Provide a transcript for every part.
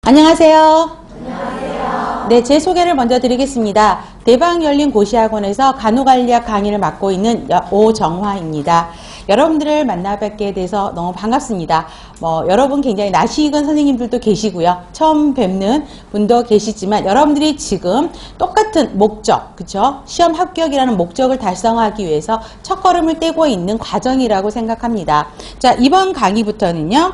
안녕하세요. 네, 제 소개를 먼저 드리겠습니다. 대방 열린 고시학원에서 간호관리학 강의를 맡고 있는 오정화입니다. 여러분들을 만나 뵙게 돼서 너무 반갑습니다. 여러분 굉장히 낯익은 선생님들도 계시고요. 처음 뵙는 분도 계시지만 여러분들이 지금 똑같은 목적, 그쵸? 시험 합격이라는 목적을 달성하기 위해서 첫걸음을 떼고 있는 과정이라고 생각합니다. 자, 이번 강의부터는요,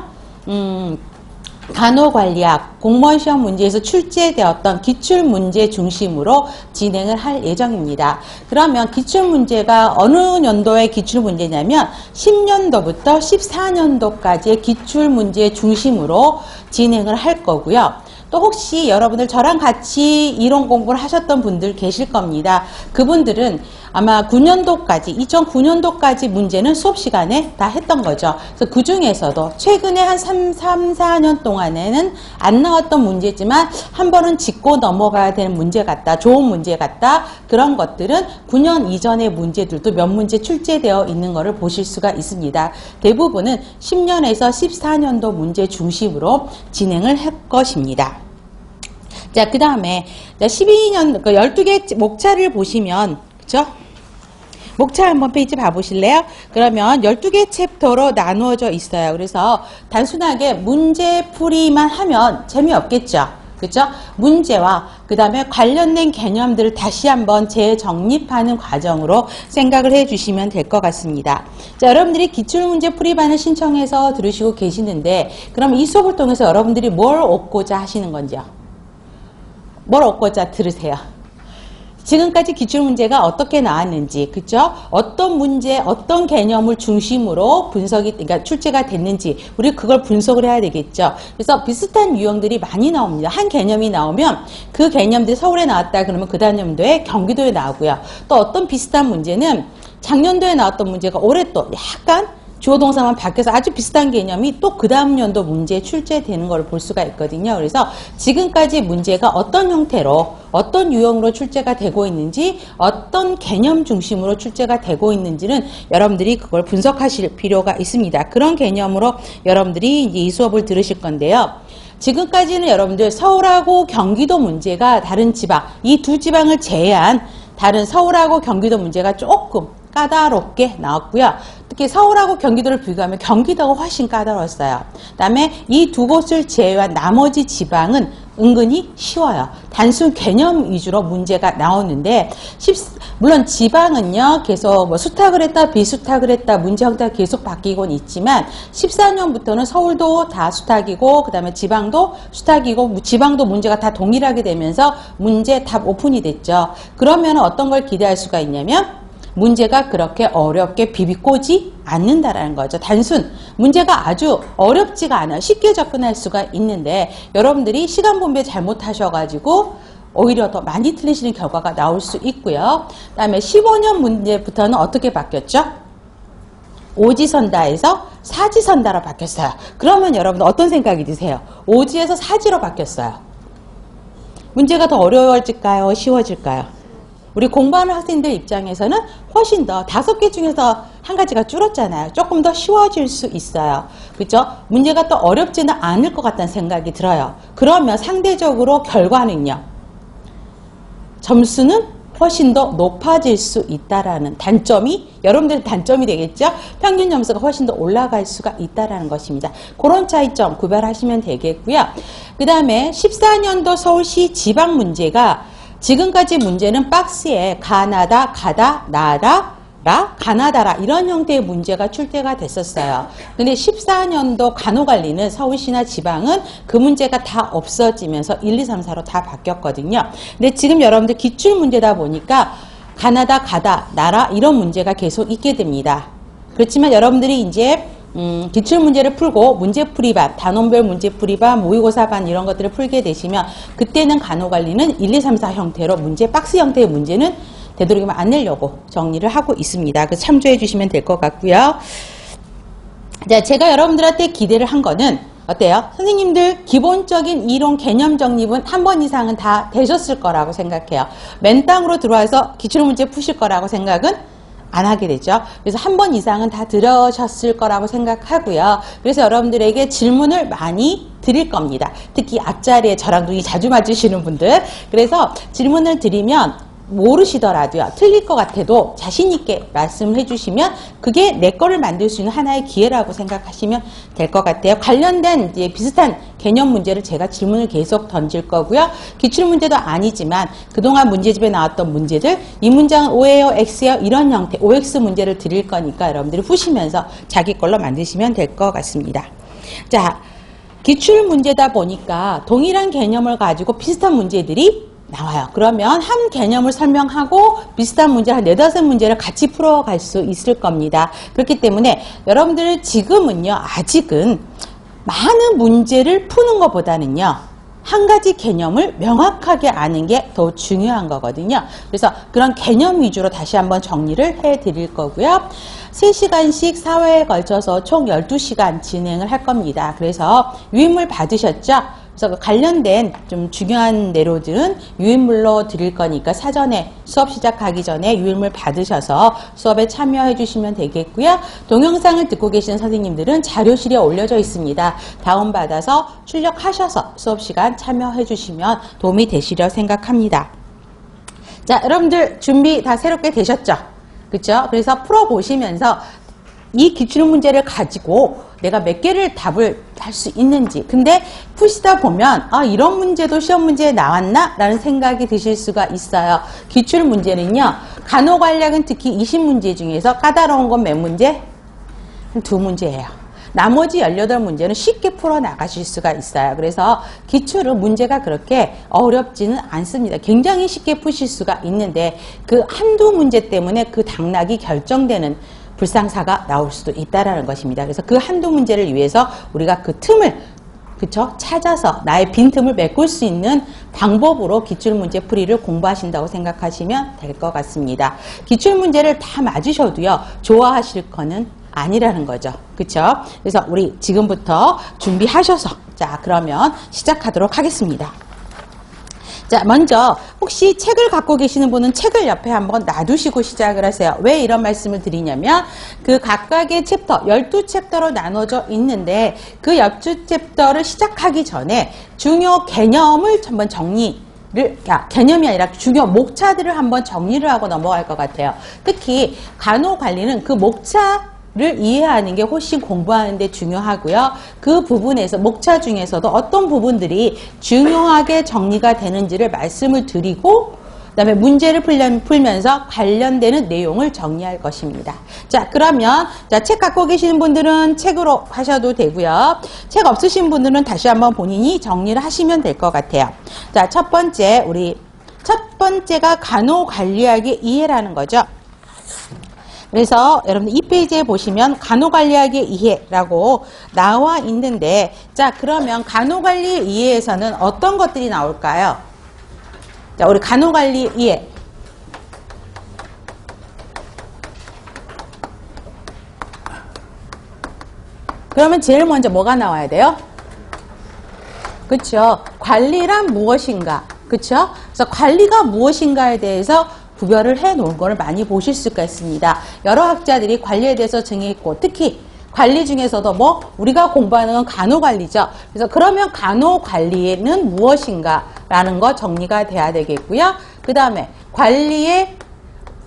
간호관리학 공무원 시험 문제에서 출제되었던 기출문제 중심으로 진행을 할 예정입니다. 그러면 기출문제가 어느 연도의 기출문제냐면 10년도부터 14년도까지의 기출문제 중심으로 진행을 할 거고요. 또 혹시 여러분들 저랑 같이 이론 공부를 하셨던 분들 계실 겁니다. 그분들은 아마 9년도까지, 2009년도까지 문제는 수업 시간에 다 했던 거죠. 그래서 그 중에서도 최근에 한 3, 4년 동안에는 안 나왔던 문제지만 한 번은 짚고 넘어가야 되는 문제 같다. 좋은 문제 같다. 그런 것들은 9년 이전의 문제들도 몇 문제 출제되어 있는 것을 보실 수가 있습니다. 대부분은 10년에서 14년도 문제 중심으로 진행을 할 것입니다. 자, 그 다음에 12년, 12개 목차를 보시면, 그쵸? 목차 한번 페이지 봐보실래요? 그러면 12개 챕터로 나누어져 있어요. 그래서 단순하게 문제풀이만 하면 재미없겠죠? 그쵸? 문제와 그 다음에 관련된 개념들을 다시 한번 재정립하는 과정으로 생각을 해주시면 될 것 같습니다. 자, 여러분들이 기출문제 풀이반을 신청해서 들으시고 계시는데 그럼 이 수업을 통해서 여러분들이 뭘 얻고자 하시는 건지요? 뭘 얻고자 들으세요? 지금까지 기출문제가 어떻게 나왔는지, 그죠? 어떤 문제, 어떤 개념을 중심으로 그러니까 출제가 됐는지, 우리 그걸 분석을 해야 되겠죠? 그래서 비슷한 유형들이 많이 나옵니다. 한 개념이 나오면 그 개념들이 서울에 나왔다 그러면 그 다음 연도에 경기도에 나오고요. 또 어떤 비슷한 문제는 작년도에 나왔던 문제가 올해 또 약간 주어 동사만 바뀌어서 아주 비슷한 개념이 또 그 다음 연도 문제에 출제되는 걸 볼 수가 있거든요. 그래서 지금까지 문제가 어떤 형태로 어떤 유형으로 출제가 되고 있는지 어떤 개념 중심으로 출제가 되고 있는지는 여러분들이 그걸 분석하실 필요가 있습니다. 그런 개념으로 여러분들이 이제 이 수업을 들으실 건데요. 지금까지는 여러분들 서울하고 경기도 문제가 다른 지방, 이 두 지방을 제외한 다른 서울하고 경기도 문제가 조금 까다롭게 나왔고요. 특히 서울하고 경기도를 비교하면 경기도가 훨씬 까다로웠어요. 그 다음에 이 두 곳을 제외한 나머지 지방은 은근히 쉬워요. 단순 개념 위주로 문제가 나오는데 물론 지방은요 계속 수탁을 했다 비수탁을 했다 문제 형태가 계속 바뀌곤 있지만 14년부터는 서울도 다 수탁이고 그 다음에 지방도 수탁이고 지방도 문제가 다 동일하게 되면서 문제 답 오픈이 됐죠. 그러면 어떤 걸 기대할 수가 있냐면 문제가 그렇게 어렵게 비비꼬지 않는다라는 거죠. 단순 문제가 아주 어렵지가 않아요. 쉽게 접근할 수가 있는데 여러분들이 시간 분배 잘못하셔가지고 오히려 더 많이 틀리시는 결과가 나올 수 있고요. 그 다음에 15년 문제부터는 어떻게 바뀌었죠? 오지선다에서 사지선다로 바뀌었어요. 그러면 여러분 어떤 생각이 드세요? 오지에서 사지로 바뀌었어요. 문제가 더 어려워질까요? 쉬워질까요? 우리 공부하는 학생들 입장에서는 훨씬 더 5개 중에서 한 가지가 줄었잖아요. 조금 더 쉬워질 수 있어요. 그죠? 문제가 또 어렵지는 않을 것 같다는 생각이 들어요. 그러면 상대적으로 결과는요. 점수는 훨씬 더 높아질 수 있다라는 단점이 여러분들의 단점이 되겠죠? 평균 점수가 훨씬 더 올라갈 수가 있다라는 것입니다. 그런 차이점 구별하시면 되겠고요. 그 다음에 14년도 서울시 지방 문제가 지금까지 문제는 박스에 가나다, 가다, 나다, 라, 가나다라 이런 형태의 문제가 출제가 됐었어요. 근데 14년도 간호관리는 서울시나 지방은 그 문제가 다 없어지면서 1, 2, 3, 4로 다 바뀌었거든요. 근데 지금 여러분들 기출문제다 보니까 가나다, 가다, 나라 이런 문제가 계속 있게 됩니다. 그렇지만 여러분들이 이제 기출문제를 풀고 문제풀이반, 단원별 문제풀이반, 모의고사반 이런 것들을 풀게 되시면 그때는 간호관리는 1, 2, 3, 4 형태로 문제, 박스 형태의 문제는 되도록이면 안 내려고 정리를 하고 있습니다. 그래서 참조해 주시면 될 것 같고요. 자, 제가 여러분들한테 기대를 한 거는 어때요? 선생님들 기본적인 이론 개념 정립은 한 번 이상은 다 되셨을 거라고 생각해요. 맨 땅으로 들어와서 기출문제 푸실 거라고 생각은 안 하게 되죠. 그래서 한 번 이상은 다 들으셨을 거라고 생각하고요. 그래서 여러분들에게 질문을 많이 드릴 겁니다. 특히 앞자리에 저랑 눈이 자주 맞으시는 분들. 그래서 질문을 드리면 모르시더라도요, 틀릴 것 같아도 자신있게 말씀을 해주시면 그게 내 거를 만들 수 있는 하나의 기회라고 생각하시면 될 것 같아요. 관련된 이제 비슷한 개념 문제를 제가 질문을 계속 던질 거고요. 기출문제도 아니지만 그동안 문제집에 나왔던 문제들, 이 문장은 O예요, X예요, 이런 형태, OX 문제를 드릴 거니까 여러분들이 푸시면서 자기 걸로 만드시면 될 것 같습니다. 자, 기출문제다 보니까 동일한 개념을 가지고 비슷한 문제들이 나와요. 그러면 한 개념을 설명하고 비슷한 문제 한 4-5문제를 같이 풀어갈 수 있을 겁니다. 그렇기 때문에 여러분들 지금은요, 아직은 많은 문제를 푸는 것보다는요, 한 가지 개념을 명확하게 아는 게 더 중요한 거거든요. 그래서 그런 개념 위주로 다시 한번 정리를 해 드릴 거고요. 3시간씩 4회에 걸쳐서 총 12시간 진행을 할 겁니다. 그래서 유인물 받으셨죠? 그래서 관련된 좀 중요한 내로들은 유인물로 드릴 거니까 사전에 수업 시작하기 전에 유인물 받으셔서 수업에 참여해 주시면 되겠고요. 동영상을 듣고 계시는 선생님들은 자료실에 올려져 있습니다. 다운받아서 출력하셔서 수업 시간 참여해 주시면 도움이 되시려 생각합니다. 자, 여러분들 준비 다 새롭게 되셨죠? 그렇죠? 그래서 풀어보시면서 이 기출문제를 가지고 내가 몇 개를 답을 할 수 있는지, 근데 푸시다 보면 이런 문제도 시험 문제에 나왔나? 라는 생각이 드실 수가 있어요. 기출문제는요, 간호관략은 특히 20문제 중에서 까다로운 건 몇 문제? 한 2문제예요. 나머지 18문제는 쉽게 풀어나가실 수가 있어요. 그래서 기출은 문제가 그렇게 어렵지는 않습니다. 굉장히 쉽게 푸실 수가 있는데 그 한두 문제 때문에 그 당락이 결정되는 불상사가 나올 수도 있다라는 것입니다. 그래서 그 한두 문제를 위해서 우리가 그 틈을 그쵸? 찾아서 나의 빈틈을 메꿀 수 있는 방법으로 기출문제 풀이를 공부하신다고 생각하시면 될 것 같습니다. 기출문제를 다 맞으셔도요, 좋아하실 거는 아니라는 거죠. 그쵸? 그래서 우리 지금부터 준비하셔서, 자, 그러면 시작하도록 하겠습니다. 자, 먼저 혹시 책을 갖고 계시는 분은 책을 옆에 한번 놔두시고 시작을 하세요. 왜 이런 말씀을 드리냐면 그 각각의 챕터, 12챕터로 나눠져 있는데 그 12챕터를 시작하기 전에 중요 개념을 한번 개념이 아니라 중요 목차들을 한번 정리를 하고 넘어갈 것 같아요. 특히 간호관리는 그 목차를 이해하는 게 훨씬 공부하는 데 중요하고요. 그 부분에서 목차 중에서도 어떤 부분들이 중요하게 정리가 되는지를 말씀을 드리고 그 다음에 문제를 풀면서 관련되는 내용을 정리할 것입니다. 자, 그러면 책 갖고 계시는 분들은 책으로 하셔도 되고요. 책 없으신 분들은 다시 한번 본인이 정리를 하시면 될 것 같아요. 자, 첫 번째가 간호관리학의 이해라는 거죠. 그래서 여러분들 이 페이지에 보시면 간호관리학의 이해라고 나와 있는데, 자, 그러면 간호관리의 이해에서는 어떤 것들이 나올까요? 자, 우리 간호관리 이해. 그러면 제일 먼저 뭐가 나와야 돼요? 그쵸? 관리란 무엇인가? 그쵸? 그래서 관리가 무엇인가에 대해서 구별을 해 놓은 거를 많이 보실 수가 있습니다. 여러 학자들이 관리에 대해서 정의했고, 특히 관리 중에서도 우리가 공부하는 건 간호관리죠. 그래서 그러면 간호관리는 무엇인가 라는 거 정리가 돼야 되겠고요. 그 다음에 관리의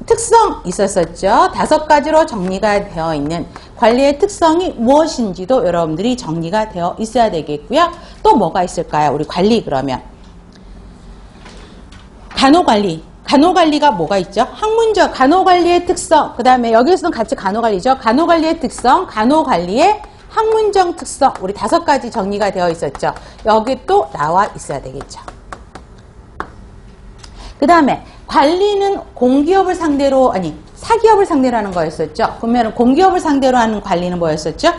특성 있었었죠. 5가지로 정리가 되어 있는 관리의 특성이 무엇인지도 여러분들이 정리가 되어 있어야 되겠고요. 또 뭐가 있을까요? 우리 관리 그러면 간호관리가 뭐가 있죠? 학문적 간호관리의 특성, 그 다음에 여기서는 같이 간호관리죠. 간호관리의 특성, 간호관리의 학문적 특성, 우리 5가지 정리가 되어 있었죠. 여기 또 나와 있어야 되겠죠. 그 다음에 관리는 공기업을 상대로, 사기업을 상대로 하는 거였었죠. 그러면 공기업을 상대로 하는 관리는 뭐였었죠?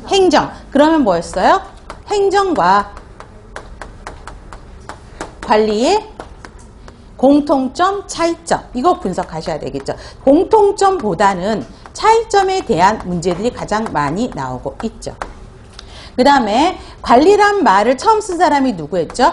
행정. 그러면 뭐였어요? 행정과 관리의 공통점, 차이점, 이거 분석하셔야 되겠죠. 공통점보다는 차이점에 대한 문제들이 가장 많이 나오고 있죠. 그 다음에 관리란 말을 처음 쓴 사람이 누구였죠?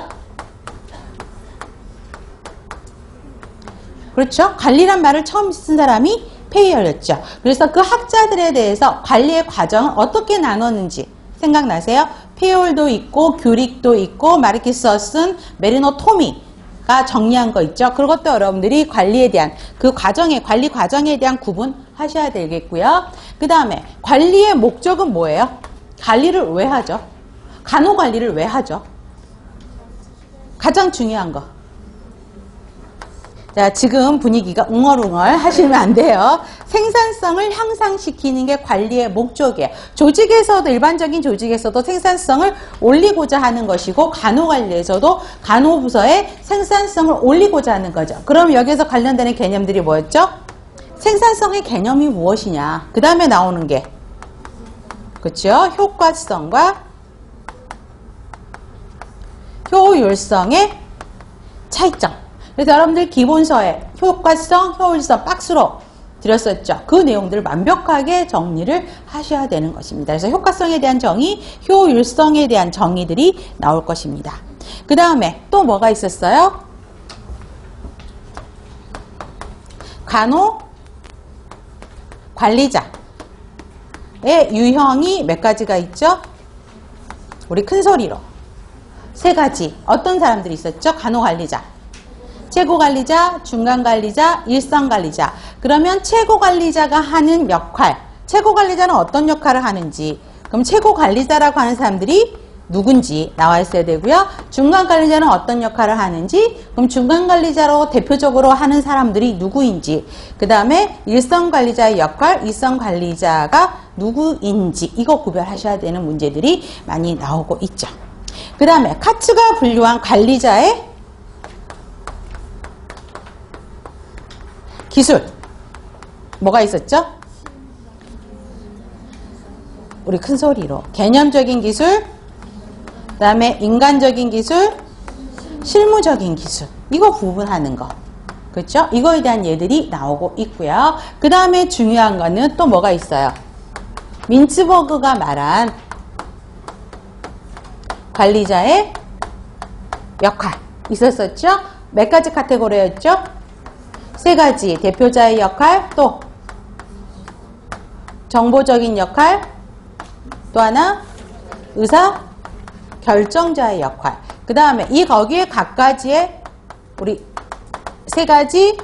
그렇죠? 관리란 말을 처음 쓴 사람이 페이얼이었죠. 그래서 그 학자들에 대해서 관리의 과정은 어떻게 나눴는지 생각나세요? 페이얼도 있고 규릭도 있고 마르키서슨, 메리노 토미가 정리한 거 있죠. 그것도 여러분들이 관리에 대한 그 과정의 관리 과정에 대한 구분하셔야 되겠고요. 그 다음에 관리의 목적은 뭐예요? 관리를 왜 하죠? 간호 관리를 왜 하죠? 가장 중요한 거. 자, 지금 분위기가 웅얼웅얼 하시면 안 돼요. 생산성을 향상시키는 게 관리의 목적이에요. 조직에서도, 일반적인 조직에서도 생산성을 올리고자 하는 것이고, 간호관리에서도 간호부서의 생산성을 올리고자 하는 거죠. 그럼 여기서 관련되는 개념들이 뭐였죠? 생산성의 개념이 무엇이냐. 그 다음에 나오는 게, 그렇죠? 효과성과 효율성의 차이점. 그래서 여러분들 기본서에 효과성, 효율성 박스로 드렸었죠. 그 내용들을 완벽하게 정리를 하셔야 되는 것입니다. 그래서 효과성에 대한 정의, 효율성에 대한 정의들이 나올 것입니다. 그 다음에 또 뭐가 있었어요? 간호 관리자의 유형이 몇 가지가 있죠? 우리 큰 소리로. 3가지. 어떤 사람들이 있었죠? 간호관리자. 최고관리자, 중간관리자, 일선관리자. 그러면 최고관리자가 하는 역할. 최고관리자는 어떤 역할을 하는지. 그럼 최고관리자라고 하는 사람들이 누군지 나와 있어야 되고요. 중간관리자는 어떤 역할을 하는지. 그럼 중간관리자로 대표적으로 하는 사람들이 누구인지. 그 다음에 일선관리자의 역할, 일선관리자가 누구인지. 이거 구별하셔야 되는 문제들이 많이 나오고 있죠. 그 다음에 카츠가 분류한 관리자의 기술. 뭐가 있었죠? 우리 큰 소리로. 개념적인 기술, 그 다음에 인간적인 기술, 실무적인 기술. 이거 구분하는 거. 그렇죠? 이거에 대한 예들이 나오고 있고요. 그 다음에 중요한 거는 또 뭐가 있어요? 민츠버그가 말한 관리자의 역할 있었었죠? 몇 가지 카테고리였죠? 3가지. 대표자의 역할, 또 정보적인 역할, 또 하나 의사 결정자의 역할. 그 다음에 이 거기에 각가지의 우리 3가지,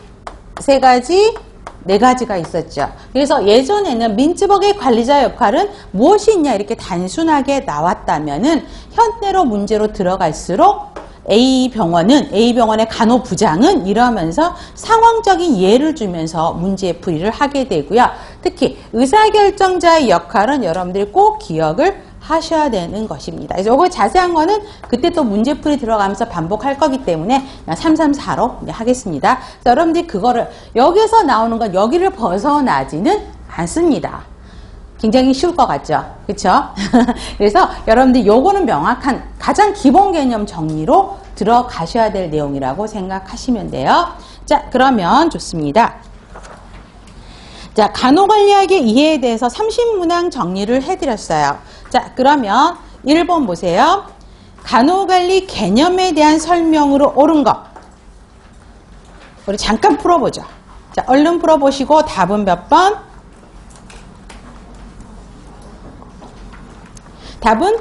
4가지가 있었죠. 그래서 예전에는 민츠버그의 관리자 역할은 무엇이 있냐 이렇게 단순하게 나왔다면은 현대로 문제로 들어갈수록 A병원의 간호부장은 이러면서 상황적인 예를 주면서 문제풀이를 하게 되고요. 특히 의사결정자의 역할은 여러분들이 꼭 기억을 하셔야 되는 것입니다. 그래서 이거 자세한 거는 그때 또 문제풀이 들어가면서 반복할 거기 때문에 그냥 334로 하겠습니다. 여러분들이 그거를 여기서 나오는 건 여기를 벗어나지는 않습니다. 굉장히 쉬울 것 같죠? 그쵸? 그래서 여러분들 요거는 명확한 가장 기본 개념 정리로 들어가셔야 될 내용이라고 생각하시면 돼요. 자, 그러면 좋습니다. 자, 간호관리학의 이해에 대해서 30문항 정리를 해드렸어요. 자, 그러면 1번 보세요. 간호관리 개념에 대한 설명으로 옳은 것. 우리 잠깐 풀어보죠. 자, 얼른 풀어보시고 답은 몇 번? 답은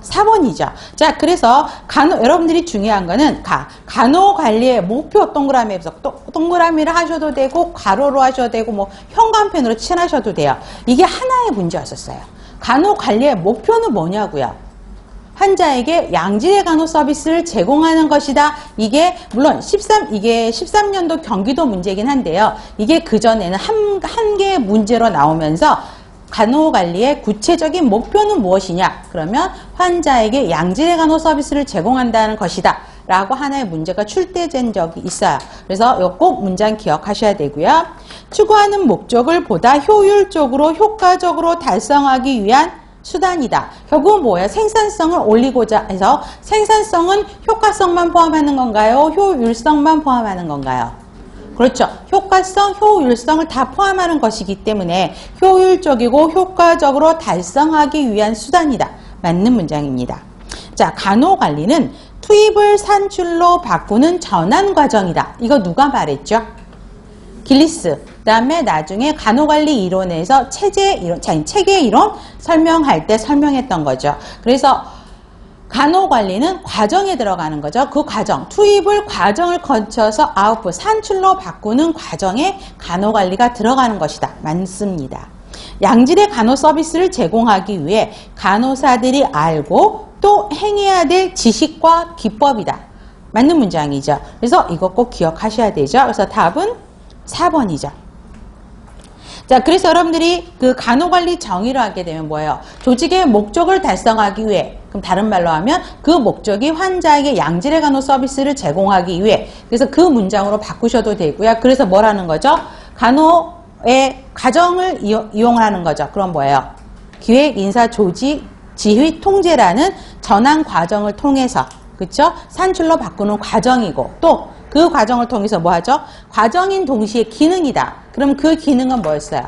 4번이죠. 자, 그래서 여러분들이 중요한 거는 간호관리의 목표 동그라미에서 동그라미를 하셔도 되고 가로로 하셔도 되고 뭐 현관펜으로 칠하셔도 돼요. 이게 하나의 문제였었어요. 간호관리의 목표는 뭐냐고요? 환자에게 양질의 간호 서비스를 제공하는 것이다. 이게 물론 이게 13년도 경기도 문제이긴 한데요. 이게 그전에는 한 개의 문제로 나오면서 간호관리의 구체적인 목표는 무엇이냐? 그러면 환자에게 양질의 간호 서비스를 제공한다는 것이다. 라고 하나의 문제가 출제된 적이 있어요. 그래서 이거 꼭 문장 기억하셔야 되고요. 추구하는 목적을 보다 효율적으로 효과적으로 달성하기 위한 수단이다. 결국은 뭐예요? 생산성을 올리고자 해서 생산성은 효과성만 포함하는 건가요? 효율성만 포함하는 건가요? 그렇죠. 효과성, 효율성을 다 포함하는 것이기 때문에 효율적이고 효과적으로 달성하기 위한 수단이다. 맞는 문장입니다. 자, 간호관리는 투입을 산출로 바꾸는 전환 과정이다. 이거 누가 말했죠? 길리스. 그 다음에 나중에 간호관리 이론에서 체계 이론 설명할 때 설명했던 거죠. 그래서 간호관리는 과정에 들어가는 거죠. 그 과정, 투입을 과정을 거쳐서 아웃풋, 산출로 바꾸는 과정에 간호관리가 들어가는 것이다. 맞습니다. 양질의 간호 서비스를 제공하기 위해 간호사들이 알고 또 행해야 될 지식과 기법이다. 맞는 문장이죠. 그래서 이거 꼭 기억하셔야 되죠. 그래서 답은 4번이죠. 자, 그래서 여러분들이 그 간호관리 정의를 하게 되면 뭐예요? 조직의 목적을 달성하기 위해, 그럼 다른 말로 하면 그 목적이 환자에게 양질의 간호 서비스를 제공하기 위해, 그래서 그 문장으로 바꾸셔도 되고요. 그래서 뭐라는 거죠? 간호의 과정을 이용하는 거죠. 그럼 뭐예요? 기획, 인사, 조직, 지휘, 통제라는 전환 과정을 통해서, 그쵸? 산출로 바꾸는 과정이고, 또 그 과정을 통해서 뭐 하죠? 과정인 동시에 기능이다. 그럼 그 기능은 뭐였어요?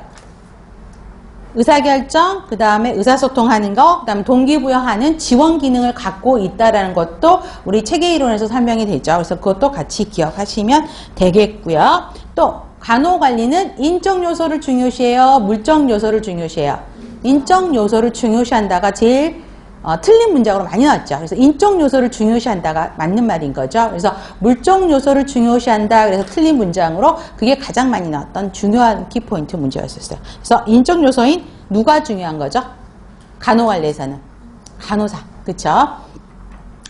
의사결정, 그 다음에 의사소통하는 거, 그 다음에 동기부여하는 지원 기능을 갖고 있다라는 것도 우리 체계이론에서 설명이 되죠. 그래서 그것도 같이 기억하시면 되겠고요. 또 간호관리는 인적 요소를 중요시해요? 물적 요소를 중요시해요? 인적 요소를 중요시한다가 제일 틀린 문장으로 많이 나왔죠. 그래서 인적 요소를 중요시한다가 맞는 말인 거죠. 그래서 물적 요소를 중요시한다. 그래서 틀린 문장으로 그게 가장 많이 나왔던 중요한 키포인트 문제였었어요. 그래서 인적 요소인 누가 중요한 거죠? 간호관리에서는 간호사, 그렇죠?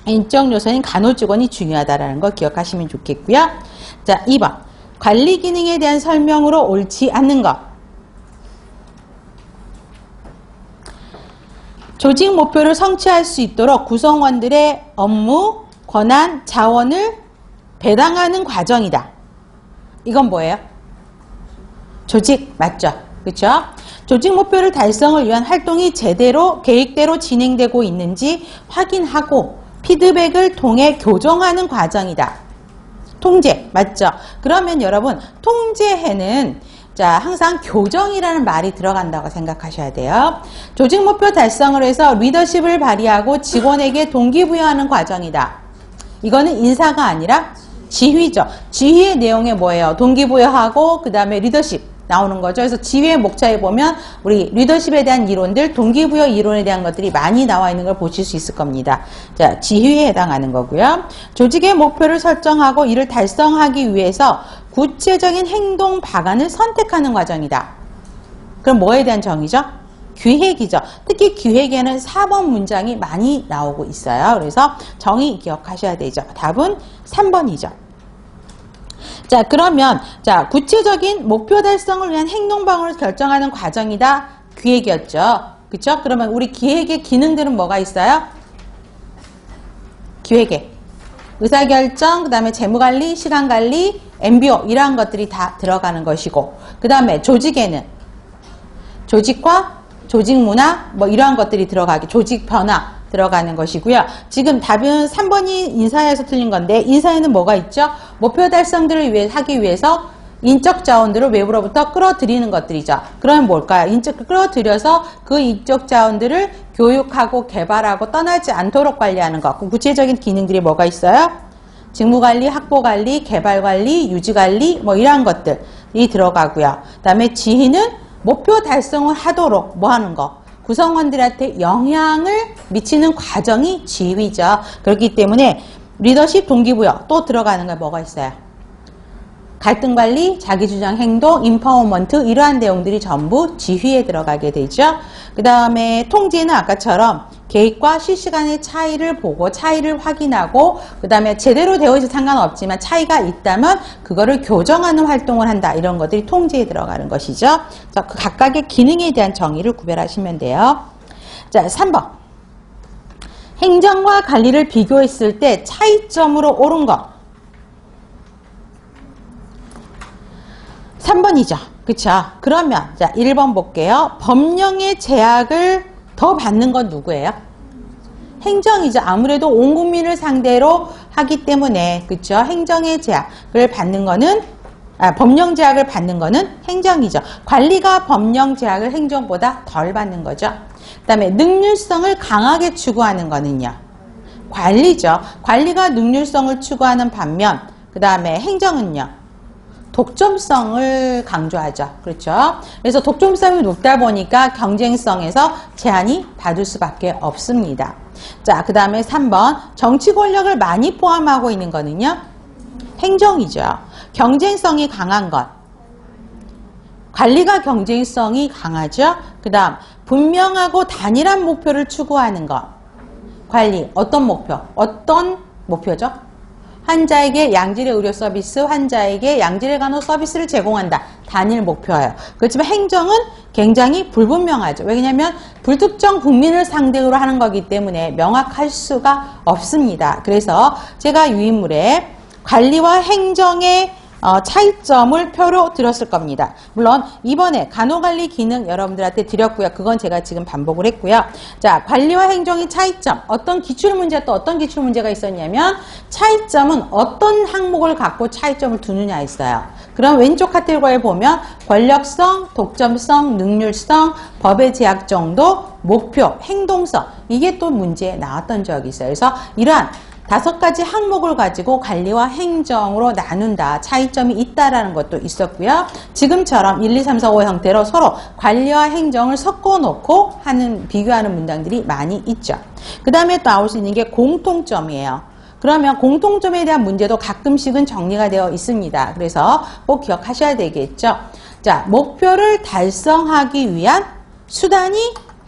인적 요소인 간호직원이 중요하다라는 거 기억하시면 좋겠고요. 자, 2번 관리 기능에 대한 설명으로 옳지 않는 것. 조직 목표를 성취할 수 있도록 구성원들의 업무, 권한, 자원을 배당하는 과정이다. 이건 뭐예요? 조직 맞죠? 그렇죠? 조직 목표를 달성을 위한 활동이 제대로 계획대로 진행되고 있는지 확인하고 피드백을 통해 교정하는 과정이다. 통제 맞죠? 그러면 여러분 통제해는 자, 항상 교정이라는 말이 들어간다고 생각하셔야 돼요. 조직 목표 달성을 해서 리더십을 발휘하고 직원에게 동기부여하는 과정이다. 이거는 인사가 아니라 지휘죠. 지휘의 내용이 뭐예요? 동기부여하고 그 다음에 리더십 나오는 거죠. 그래서 지휘의 목차에 보면 우리 리더십에 대한 이론들, 동기부여 이론에 대한 것들이 많이 나와 있는 걸 보실 수 있을 겁니다. 자, 지휘에 해당하는 거고요. 조직의 목표를 설정하고 이를 달성하기 위해서 구체적인 행동 방안을 선택하는 과정이다. 그럼 뭐에 대한 정의죠? 기획이죠. 특히 기획에는 4번 문장이 많이 나오고 있어요. 그래서 정의 기억하셔야 되죠. 답은 3번이죠. 자, 그러면 자, 구체적인 목표 달성을 위한 행동 방안을 결정하는 과정이다. 기획이었죠. 그렇죠? 그러면 우리 기획의 기능들은 뭐가 있어요? 기획에 의사결정, 그 다음에 재무관리, 시간관리, MBO 이러한 것들이 다 들어가는 것이고, 그 다음에 조직에는 조직화, 조직문화 뭐 이러한 것들이 들어가기, 조직 변화 들어가는 것이고요. 지금 답은 3번이 인사에서 틀린 건데, 인사에는 뭐가 있죠? 목표 달성들을 하기 위해서 인적 자원들을 외부로부터 끌어들이는 것들이죠. 그러면 뭘까요? 끌어들여서 그 인적 자원들을 교육하고 개발하고 떠나지 않도록 관리하는 것. 그 구체적인 기능들이 뭐가 있어요? 직무관리, 확보관리, 개발관리, 유지관리 뭐 이러한 것들이 들어가고요. 그 다음에 지휘는 목표 달성을 하도록 뭐 하는 거? 구성원들한테 영향을 미치는 과정이 지휘죠. 그렇기 때문에 리더십, 동기부여 또 들어가는 게 뭐가 있어요? 갈등관리, 자기주장 행동, 인파워먼트 이러한 내용들이 전부 지휘에 들어가게 되죠. 그 다음에 통제는 아까처럼 계획과 실시간의 차이를 보고 차이를 확인하고 그 다음에 제대로 되어 있어도 상관없지만 차이가 있다면 그거를 교정하는 활동을 한다. 이런 것들이 통제에 들어가는 것이죠. 자, 그 각각의 기능에 대한 정의를 구별하시면 돼요. 자, 3번. 행정과 관리를 비교했을 때 차이점으로 옳은 것. 3번이죠. 그쵸? 그러면 자 1번 볼게요. 법령의 제약을 더 받는 건 누구예요? 행정이죠. 아무래도 온 국민을 상대로 하기 때문에 그쵸? 행정의 제약을 받는 거는 법령 제약을 받는 거는 행정이죠. 관리가 법령 제약을 행정보다 덜 받는 거죠. 그 다음에 능률성을 강하게 추구하는 거는요. 관리죠. 관리가 능률성을 추구하는 반면 그 다음에 행정은요. 독점성을 강조하죠. 그렇죠? 그래서 독점성이 높다 보니까 경쟁성에서 제한이 받을 수밖에 없습니다. 자, 그 다음에 3번. 정치 권력을 많이 포함하고 있는 거는요, 행정이죠. 경쟁성이 강한 것. 관리가 경쟁성이 강하죠. 그 다음, 분명하고 단일한 목표를 추구하는 것. 관리, 어떤 목표? 어떤 목표죠? 환자에게 양질의 의료 서비스, 환자에게 양질의 간호 서비스를 제공한다. 단일 목표예요. 그렇지만 행정은 굉장히 불분명하죠. 왜냐하면 불특정 국민을 상대로 하는 거기 때문에 명확할 수가 없습니다. 그래서 제가 유인물에 관리와 행정의 차이점을 표로 드렸을 겁니다. 물론 이번에 간호관리 기능 여러분들한테 드렸고요. 그건 제가 지금 반복을 했고요. 자, 관리와 행정의 차이점. 어떤 기출문제 또 어떤 기출문제가 있었냐면 차이점은 어떤 항목을 갖고 차이점을 두느냐 있어요. 그럼 왼쪽 카테고리에 보면 권력성, 독점성, 능률성, 법의 제약 정도, 목표, 행동성. 이게 또 문제에 나왔던 적이 있어요. 그래서 이러한 5가지 항목을 가지고 관리와 행정으로 나눈다. 차이점이 있다라는 것도 있었고요. 지금처럼 1, 2, 3, 4, 5 형태로 서로 관리와 행정을 섞어놓고 비교하는 문장들이 많이 있죠. 그 다음에 또 나올 수 있는 게 공통점이에요. 그러면 공통점에 대한 문제도 가끔씩은 정리가 되어 있습니다. 그래서 꼭 기억하셔야 되겠죠. 자, 목표를 달성하기 위한 수단이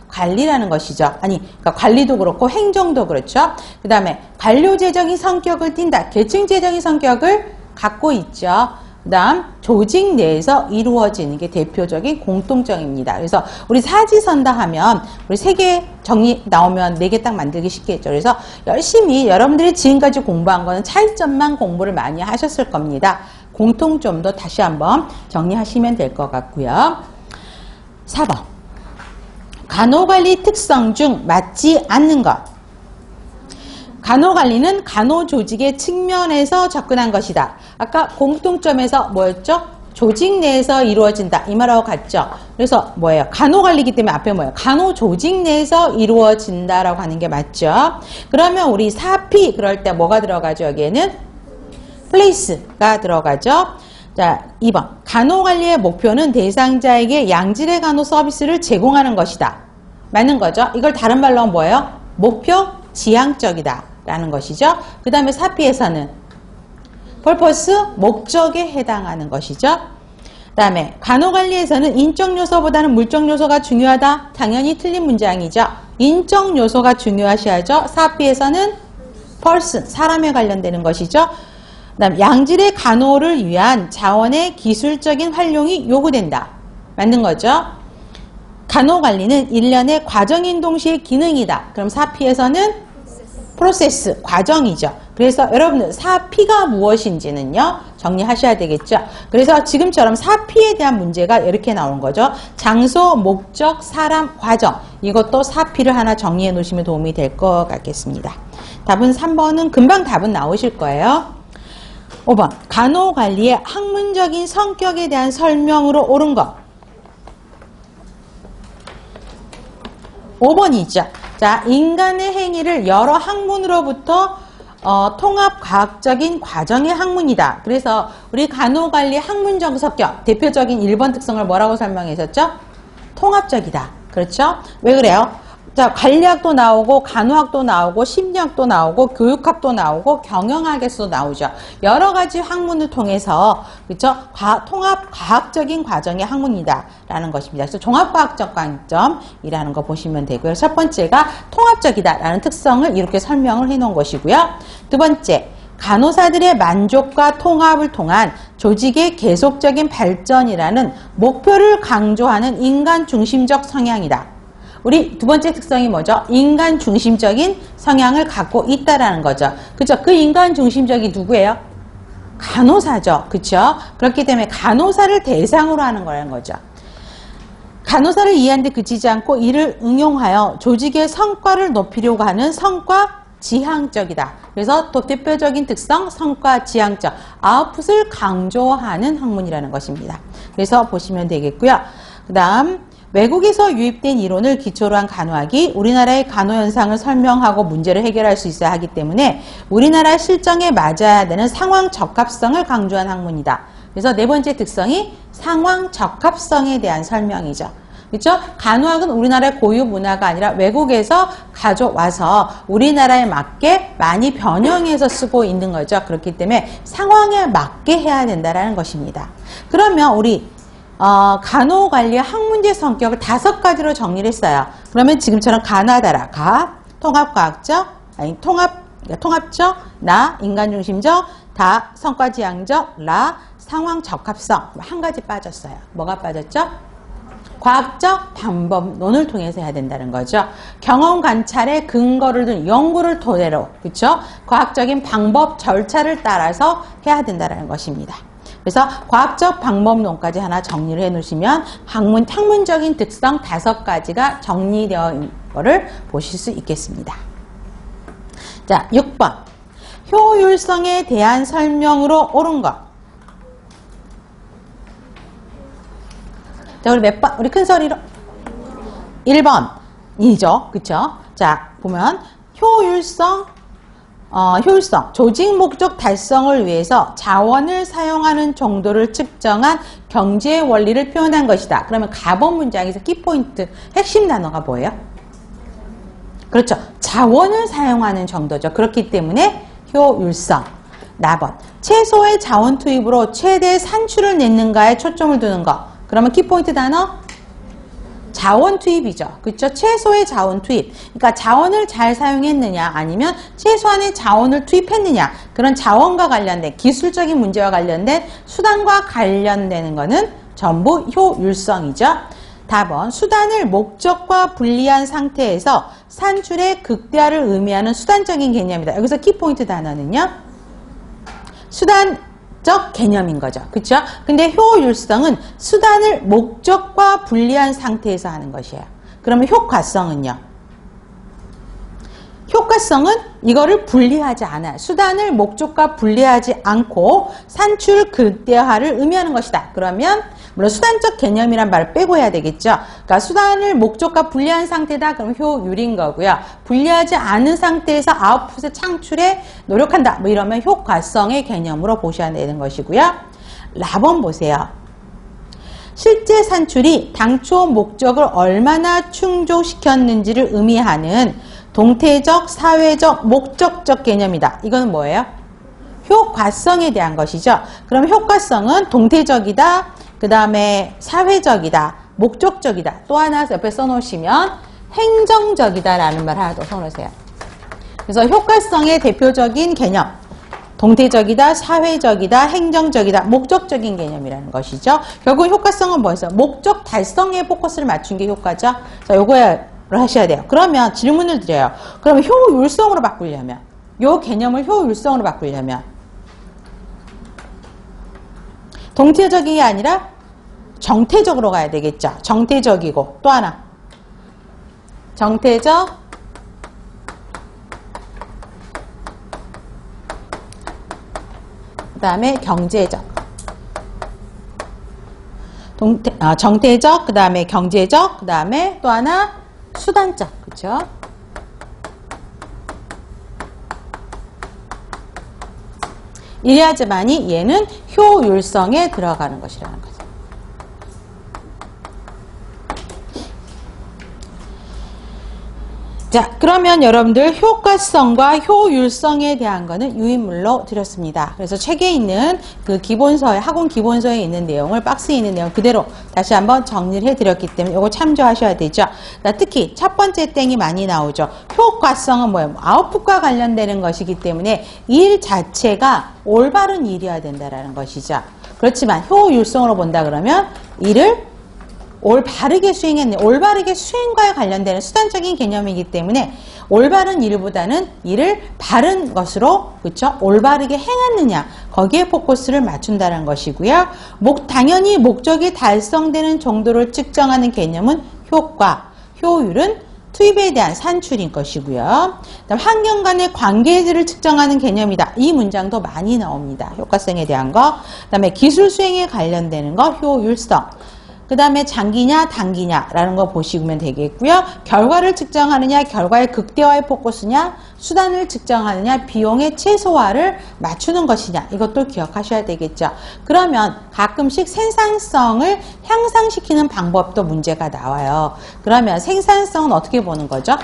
관리라는 것이죠. 그러니까 관리도 그렇고 행정도 그렇죠. 그 다음에 관료재정의 성격을 띈다. 계층재정의 성격을 갖고 있죠. 그 다음 조직 내에서 이루어지는 게 대표적인 공통점입니다. 그래서 우리 사지선다 하면 우리 3개 정리 나오면 4개 딱 만들기 쉽겠죠. 그래서 열심히 여러분들이 지금까지 공부한 거는 차이점만 공부를 많이 하셨을 겁니다. 공통점도 다시 한번 정리하시면 될 것 같고요. 4번. 간호관리 특성 중 맞지 않는 것. 간호관리는 간호조직의 측면에서 접근한 것이다. 아까 공통점에서 뭐였죠? 조직 내에서 이루어진다. 이 말하고 같죠? 그래서 뭐예요? 간호관리이기 때문에 앞에 뭐예요? 간호조직 내에서 이루어진다라고 하는 게 맞죠? 그러면 우리 4P 그럴 때 뭐가 들어가죠? 여기에는 place가 들어가죠? 자, 2번. 간호관리의 목표는 대상자에게 양질의 간호 서비스를 제공하는 것이다. 맞는 거죠? 이걸 다른 말로 하면 뭐예요? 목표 지향적이다. 라는 것이죠. 그 다음에 4P에서는 purpose, 목적에 해당하는 것이죠. 그 다음에 간호관리에서는 인적 요소보다는 물적 요소가 중요하다. 당연히 틀린 문장이죠. 인적 요소가 중요하셔야죠. 4P에서는 person, 사람에 관련되는 것이죠. 그 다음 양질의 간호를 위한 자원의 기술적인 활용이 요구된다. 맞는 거죠. 간호관리는 일련의 과정인 동시에 기능이다. 그럼 4P에서는 프로세스, 과정이죠. 그래서 여러분들 4P가 무엇인지는요. 정리하셔야 되겠죠. 그래서 지금처럼 4P에 대한 문제가 이렇게 나온 거죠. 장소, 목적, 사람, 과정. 이것도 4P를 하나 정리해 놓으시면 도움이 될 것 같겠습니다. 답은 3번은 금방 답은 나오실 거예요. 5번. 간호관리의 학문적인 성격에 대한 설명으로 옳은 것. 5번이죠. 자, 인간의 행위를 여러 학문으로부터 통합 과학적인 과정의 학문이다. 그래서 우리 간호관리 학문적 성격, 대표적인 1번 특성을 뭐라고 설명했었죠? 통합적이다. 그렇죠? 왜 그래요? 자, 관리학도 나오고 간호학도 나오고 심리학도 나오고 교육학도 나오고 경영학에서도 나오죠. 여러 가지 학문을 통해서 그렇죠? 통합 과학적인 과정의 학문이다라는 것입니다. 그래서 종합과학적 관점이라는 거 보시면 되고요. 첫 번째가 통합적이다라는 특성을 이렇게 설명을 해놓은 것이고요. 두 번째, 간호사들의 만족과 통합을 통한 조직의 계속적인 발전이라는 목표를 강조하는 인간 중심적 성향이다. 우리 두 번째 특성이 뭐죠? 인간 중심적인 성향을 갖고 있다라는 거죠. 그죠? 그 인간 중심적이 누구예요? 간호사죠. 그쵸? 그렇기 때문에 간호사를 대상으로 하는 거라는 거죠. 간호사를 이해하는 데 그치지 않고 이를 응용하여 조직의 성과를 높이려고 하는 성과 지향적이다. 그래서 또 대표적인 특성, 성과 지향적, 아웃풋을 강조하는 학문이라는 것입니다. 그래서 보시면 되겠고요. 그 다음 외국에서 유입된 이론을 기초로 한 간호학이 우리나라의 간호 현상을 설명하고 문제를 해결할 수 있어야 하기 때문에 우리나라 실정에 맞아야 되는 상황 적합성을 강조한 학문이다. 그래서 네 번째 특성이 상황 적합성에 대한 설명이죠. 그렇죠? 간호학은 우리나라의 고유 문화가 아니라 외국에서 가져와서 우리나라에 맞게 많이 변형해서 쓰고 있는 거죠. 그렇기 때문에 상황에 맞게 해야 된다는 것입니다. 그러면 우리 간호관리의 학문제 성격을 5가지로 정리를 했어요. 그러면 지금처럼 가나다라, 통합과학적, 아니 통합적, 인간중심적, 성과지향적, 상황 적합성. 한 가지 빠졌어요. 뭐가 빠졌죠? 과학적 방법론을 통해서 해야 된다는 거죠. 경험 관찰에 근거를 둔 연구를 토대로, 그렇죠? 과학적인 방법 절차를 따라서 해야 된다는 것입니다. 그래서 과학적 방법론까지 하나 정리를 해 놓으시면 학문적인 특성 5가지가 정리되어 있는 것을 보실 수 있겠습니다. 자, 6번. 효율성에 대한 설명으로 옳은 것. 자, 우리 몇 번? 우리 큰 소리로. 1번이죠. 그쵸? 자, 보면, 효율성, 조직 목적 달성을 위해서 자원을 사용하는 정도를 측정한 경제 원리를 표현한 것이다. 그러면 가번 문장에서 키포인트, 핵심 단어가 뭐예요? 그렇죠. 자원을 사용하는 정도죠. 그렇기 때문에 효율성. 나번. 최소의 자원 투입으로 최대 산출을 냈는가에 초점을 두는 것. 그러면 키포인트 단어? 자원 투입이죠. 그렇죠? 최소의 자원 투입. 그러니까 자원을 잘 사용했느냐 아니면 최소한의 자원을 투입했느냐. 그런 자원과 관련된 기술적인 문제와 관련된 수단과 관련되는 거는 전부 효율성이죠. 답은 수단을 목적과 분리한 상태에서 산출의 극대화를 의미하는 수단적인 개념이다. 여기서 키포인트 단어는요. 수단적 개념인 거죠. 그렇죠? 근데 효율성은 수단을 목적과 분리한 상태에서 하는 것이에요. 그러면 효과성은요? 효과성은 이거를 분리하지 않아요. 수단을 목적과 분리하지 않고 산출 극대화를 의미하는 것이다. 그러면 물론 수단적 개념이란 말을 빼고 해야 되겠죠. 그러니까 수단을 목적과 분리한 상태다. 그럼 효율인 거고요. 분리하지 않은 상태에서 아웃풋의 창출에 노력한다. 뭐 이러면 효과성의 개념으로 보셔야 되는 것이고요. 라번 보세요. 실제 산출이 당초 목적을 얼마나 충족시켰는지를 의미하는 동태적, 사회적, 목적적 개념이다. 이거는 뭐예요? 효과성에 대한 것이죠. 그럼 효과성은 동태적이다. 그 다음에 사회적이다. 목적적이다. 또 하나 옆에 써놓으시면 행정적이다 라는 말 하나 더 써놓으세요. 그래서 효과성의 대표적인 개념. 동태적이다, 사회적이다, 행정적이다, 목적적인 개념이라는 것이죠. 결국 효과성은 뭐였어요? 목적 달성에 포커스를 맞춘 게 효과죠. 자, 요거를 하셔야 돼요. 그러면 질문을 드려요. 그러면 효율성으로 바꾸려면, 요 개념을 효율성으로 바꾸려면 동태적인 게 아니라 정태적으로 가야 되겠죠. 정태적이고 또 하나 정태적, 그 다음에 경제적. 정태적, 그 다음에 경제적, 그 다음에 또 하나 수단적. 그렇죠? 이래야지만이 얘는 효율성에 들어가는 것이라는 거죠. 자, 그러면 여러분들 효과성과 효율성에 대한 거는 유인물로 드렸습니다. 그래서 책에 있는 그 기본서에, 학원 기본서에 있는 내용을 박스에 있는 내용 그대로 다시 한번 정리를 해드렸기 때문에 이거 참조하셔야 되죠. 특히 첫 번째 땡이 많이 나오죠. 효과성은 뭐예요? 아웃풋과 관련되는 것이기 때문에 일 자체가 올바른 일이어야 된다는 것이죠. 그렇지만 효율성으로 본다 그러면 일을 올바르게 수행했네. 올바르게 수행과 관련되는 수단적인 개념이기 때문에 올바른 일보다는 일을 바른 것으로, 그렇죠? 올바르게 행했느냐, 거기에 포커스를 맞춘다는 것이고요. 당연히 목적이 달성되는 정도를 측정하는 개념은 효과, 효율은 투입에 대한 산출인 것이고요. 그다음 환경 간의 관계들을 측정하는 개념이다. 이 문장도 많이 나옵니다. 효과성에 대한 거. 그다음에 기술 수행에 관련되는 거, 효율성. 그 그 다음에 장기냐 단기냐라는 거 보시면 되겠고요. 결과를 측정하느냐, 결과의 극대화의 포커스냐, 수단을 측정하느냐, 비용의 최소화를 맞추는 것이냐, 이것도 기억하셔야 되겠죠. 그러면 가끔씩 생산성을 향상시키는 방법도 문제가 나와요. 그러면 생산성은 어떻게 보는 거죠?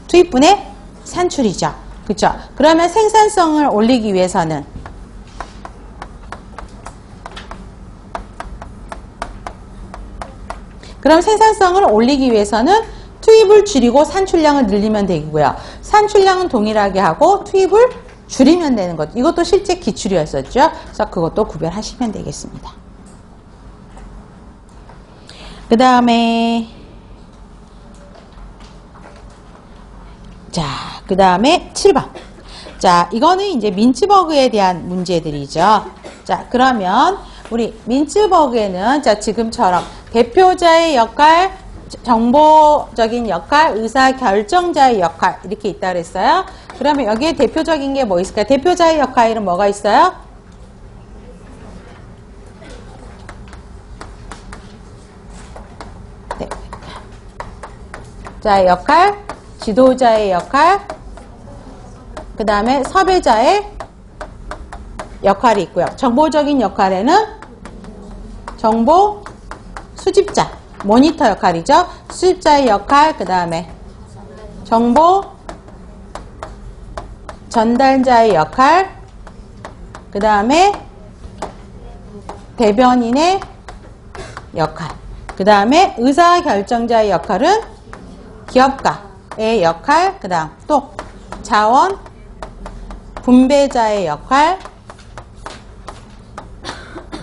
투입분의 산출이죠. 그렇죠? 그러면 생산성을 올리기 위해서는 그럼 생산성을 올리기 위해서는 투입을 줄이고 산출량을 늘리면 되고요. 산출량은 동일하게 하고 투입을 줄이면 되는 것. 이것도 실제 기출이었었죠. 그래서 그것도 구별하시면 되겠습니다. 그 다음에 그 다음에 7번. 자, 이거는 이제 민츠버그에 대한 문제들이죠. 자, 그러면 우리 민츠버그에는 자, 지금처럼 대표자의 역할, 정보적인 역할, 의사결정자의 역할 이렇게 있다 그랬어요. 그러면 여기에 대표적인 게 뭐 있을까요? 대표자의 역할은 뭐가 있어요? 네. 자의 역할, 지도자의 역할, 그 다음에 섭외자의 역할이 있고요. 정보적인 역할에는 정보 수집자, 모니터 역할이죠. 수집자의 역할, 그 다음에 정보 전달자의 역할, 그 다음에 대변인의 역할, 그 다음에 의사결정자의 역할은 기업가의 역할, 그 다음 또 자원 분배자의 역할,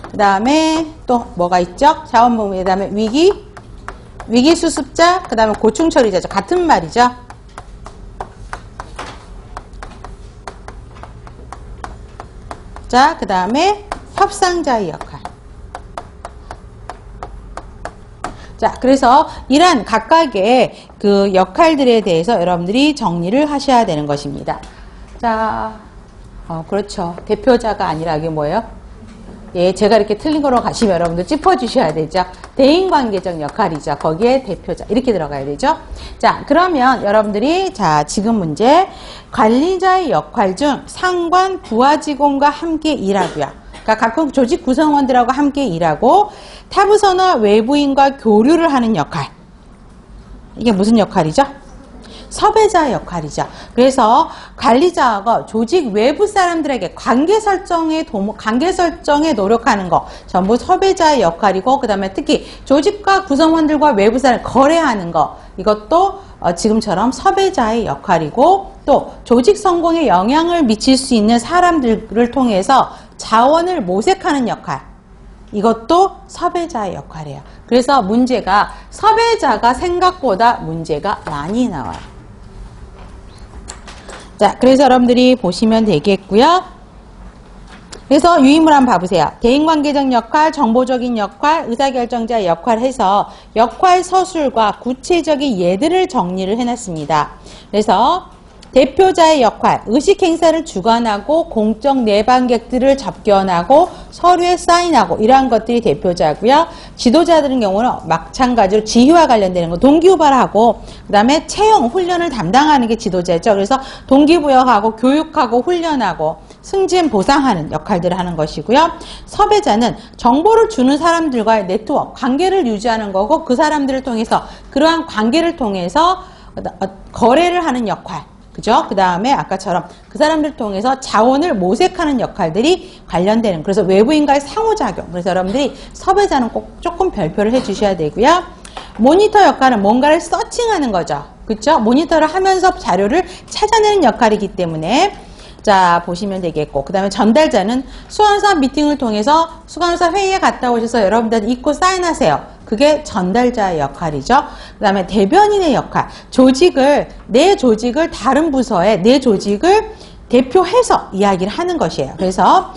그 다음에 또 뭐가 있죠? 자원 분배, 그 다음에 위기 수습자, 그 다음에 고충 처리자죠. 같은 말이죠. 자, 그 다음에 협상자의 역할. 자, 그래서 이러한 각각의 그 역할들에 대해서 여러분들이 정리를 하셔야 되는 것입니다. 자, 그렇죠. 대표자가 아니라 이게 뭐예요? 예, 제가 이렇게 틀린 거로 가시면 여러분들 짚어주셔야 되죠. 대인관계적 역할이죠. 거기에 대표자 이렇게 들어가야 되죠. 자, 그러면 여러분들이 자 지금 문제 관리자의 역할 중 상관 부하 직원과 함께 일하고요. 그러니까 각 조직 구성원들하고 함께 일하고 타부서나 외부인과 교류를 하는 역할. 이게 무슨 역할이죠? 섭외자의 역할이죠. 그래서 관리자가 조직 외부 사람들에게 관계 설정에 노력하는 거 전부 섭외자의 역할이고, 그 다음에 특히 조직과 구성원들과 외부 사람 거래하는 거 이것도 지금처럼 섭외자의 역할이고, 또 조직 성공에 영향을 미칠 수 있는 사람들을 통해서 자원을 모색하는 역할, 이것도 섭외자의 역할이에요. 그래서 문제가 섭외자가 생각보다 문제가 많이 나와요. 자, 그래서 여러분들이 보시면 되겠고요. 그래서 유의물 한번 봐보세요. 대인관계적 역할, 정보적인 역할, 의사결정자의 역할 해서 역할 서술과 구체적인 예들을 정리를 해놨습니다. 그래서 대표자의 역할, 의식 행사를 주관하고 공적 내방객들을 접견하고 서류에 사인하고 이러한 것들이 대표자고요. 지도자들은 경우는 마찬가지로 지휘와 관련되는 거 동기부여하고, 그 다음에 채용, 훈련을 담당하는 게 지도자죠. 그래서 동기부여하고 교육하고 훈련하고 승진 보상하는 역할들을 하는 것이고요. 섭외자는 정보를 주는 사람들과의 네트워크, 관계를 유지하는 거고, 그 사람들을 통해서 그러한 관계를 통해서 거래를 하는 역할. 그죠? 그 다음에 아까처럼 그 사람들 통해서 자원을 모색하는 역할들이 관련되는, 그래서 외부인과의 상호작용. 그래서 여러분들이 섭외자는 꼭 조금 별표를 해 주셔야 되고요. 모니터 역할은 뭔가를 서칭하는 거죠. 그쵸? 모니터를 하면서 자료를 찾아내는 역할이기 때문에 자, 보시면 되겠고, 그 다음에 전달자는 수강사 미팅을 통해서 수강사 회의에 갔다 오셔서 여러분들 읽고 사인하세요. 그게 전달자의 역할이죠. 그 다음에 대변인의 역할, 내 조직을 다른 부서에 내 조직을 대표해서 이야기를 하는 것이에요. 그래서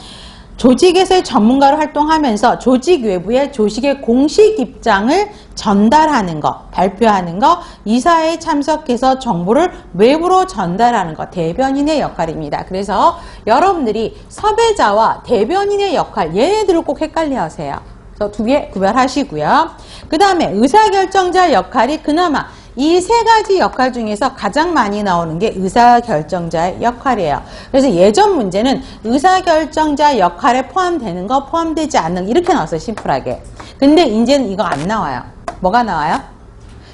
조직에서의 전문가로 활동하면서 조직 외부에 조직의 공식 입장을 전달하는 것, 발표하는 것, 이사회에 참석해서 정보를 외부로 전달하는 것, 대변인의 역할입니다. 그래서 여러분들이 섭외자와 대변인의 역할, 얘네들을 꼭 헷갈려 하세요. 그래서 두 개 구별하시고요. 그 다음에 의사결정자 역할이 그나마 이 세 가지 역할 중에서 가장 많이 나오는 게 의사결정자의 역할이에요. 그래서 예전 문제는 의사결정자 역할에 포함되는 거, 포함되지 않는 거 이렇게 나왔어요. 심플하게. 근데 이제는 이거 안 나와요. 뭐가 나와요?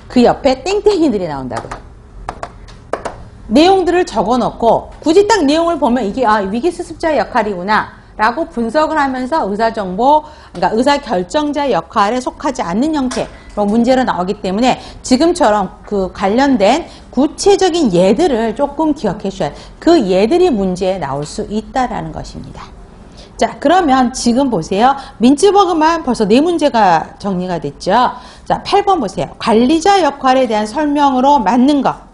그 옆에 땡땡이들이 나온다고요. 내용들을 적어놓고 굳이 딱 내용을 보면 이게 위기수습자의 역할이구나 라고 분석을 하면서 의사정보, 그러니까 의사결정자 역할에 속하지 않는 형태로 문제로 나오기 때문에 지금처럼 그 관련된 구체적인 예들을 조금 기억해 주셔야 돼요. 그 예들이 문제에 나올 수 있다라는 것입니다. 자, 그러면 지금 보세요. 민츠버그만 벌써 4문제가 정리가 됐죠. 자, 8번 보세요. 관리자 역할에 대한 설명으로 맞는 것.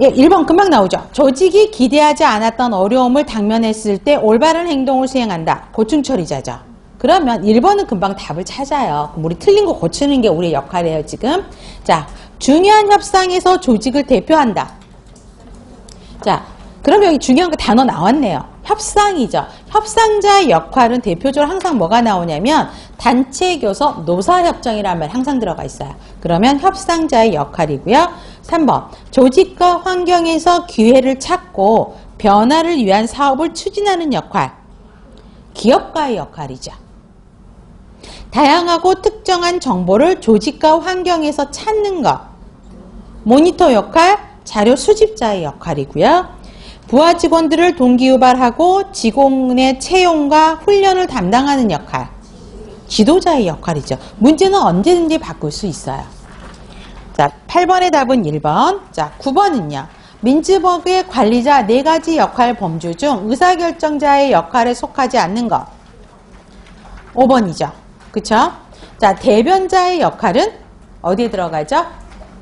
예, 1번 금방 나오죠. 조직이 기대하지 않았던 어려움을 당면했을 때 올바른 행동을 수행한다. 고충처리자죠. 그러면 1번은 금방 답을 찾아요. 그럼 우리 틀린 거 고치는 게 우리의 역할이에요, 지금. 자, 중요한 협상에서 조직을 대표한다. 자, 그러면 여기 중요한 거 단어 나왔네요. 협상이죠. 협상자의 역할은 대표적으로 항상 뭐가 나오냐면 단체 교섭 노사협정이라는 말 항상 들어가 있어요. 그러면 협상자의 역할이고요. 3번 조직과 환경에서 기회를 찾고 변화를 위한 사업을 추진하는 역할. 기업가의 역할이죠. 다양하고 특정한 정보를 조직과 환경에서 찾는 것. 모니터 역할, 자료 수집자의 역할이고요. 부하 직원들을 동기유발하고 직원의 채용과 훈련을 담당하는 역할. 지도자의 역할이죠. 문제는 언제든지 바꿀 수 있어요. 자, 8번의 답은 1번. 자, 9번은요. 민츠버그의 관리자 4가지 역할 범주 중 의사결정자의 역할에 속하지 않는 것. 5번이죠. 그쵸? 자, 대변자의 역할은 어디에 들어가죠?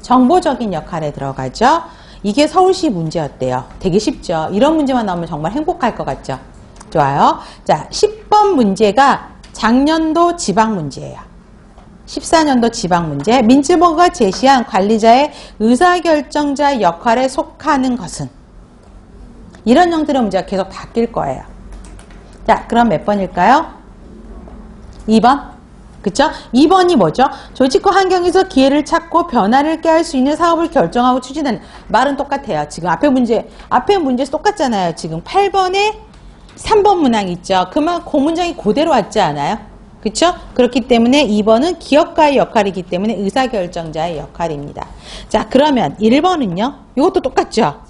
정보적인 역할에 들어가죠. 이게 서울시 문제였대요. 되게 쉽죠? 이런 문제만 나오면 정말 행복할 것 같죠? 좋아요. 자, 10번 문제가 작년도 지방 문제예요. 14년도 지방 문제. 민츠버그가 제시한 관리자의 의사결정자 역할에 속하는 것은? 이런 형태의 문제가 계속 바뀔 거예요. 자, 그럼 몇 번일까요? 2번. 그쵸? 2번이 뭐죠? 조직과 환경에서 기회를 찾고 변화를 꾀할 수 있는 사업을 결정하고 추진하는. 말은 똑같아요. 지금 앞에 문제에서 똑같잖아요. 지금 8번에 3번 문항 있죠? 그러면 그 문장이 그대로 왔지 않아요? 그쵸? 그렇기 때문에 2번은 기업가의 역할이기 때문에 의사결정자의 역할입니다. 자, 그러면 1번은요? 이것도 똑같죠?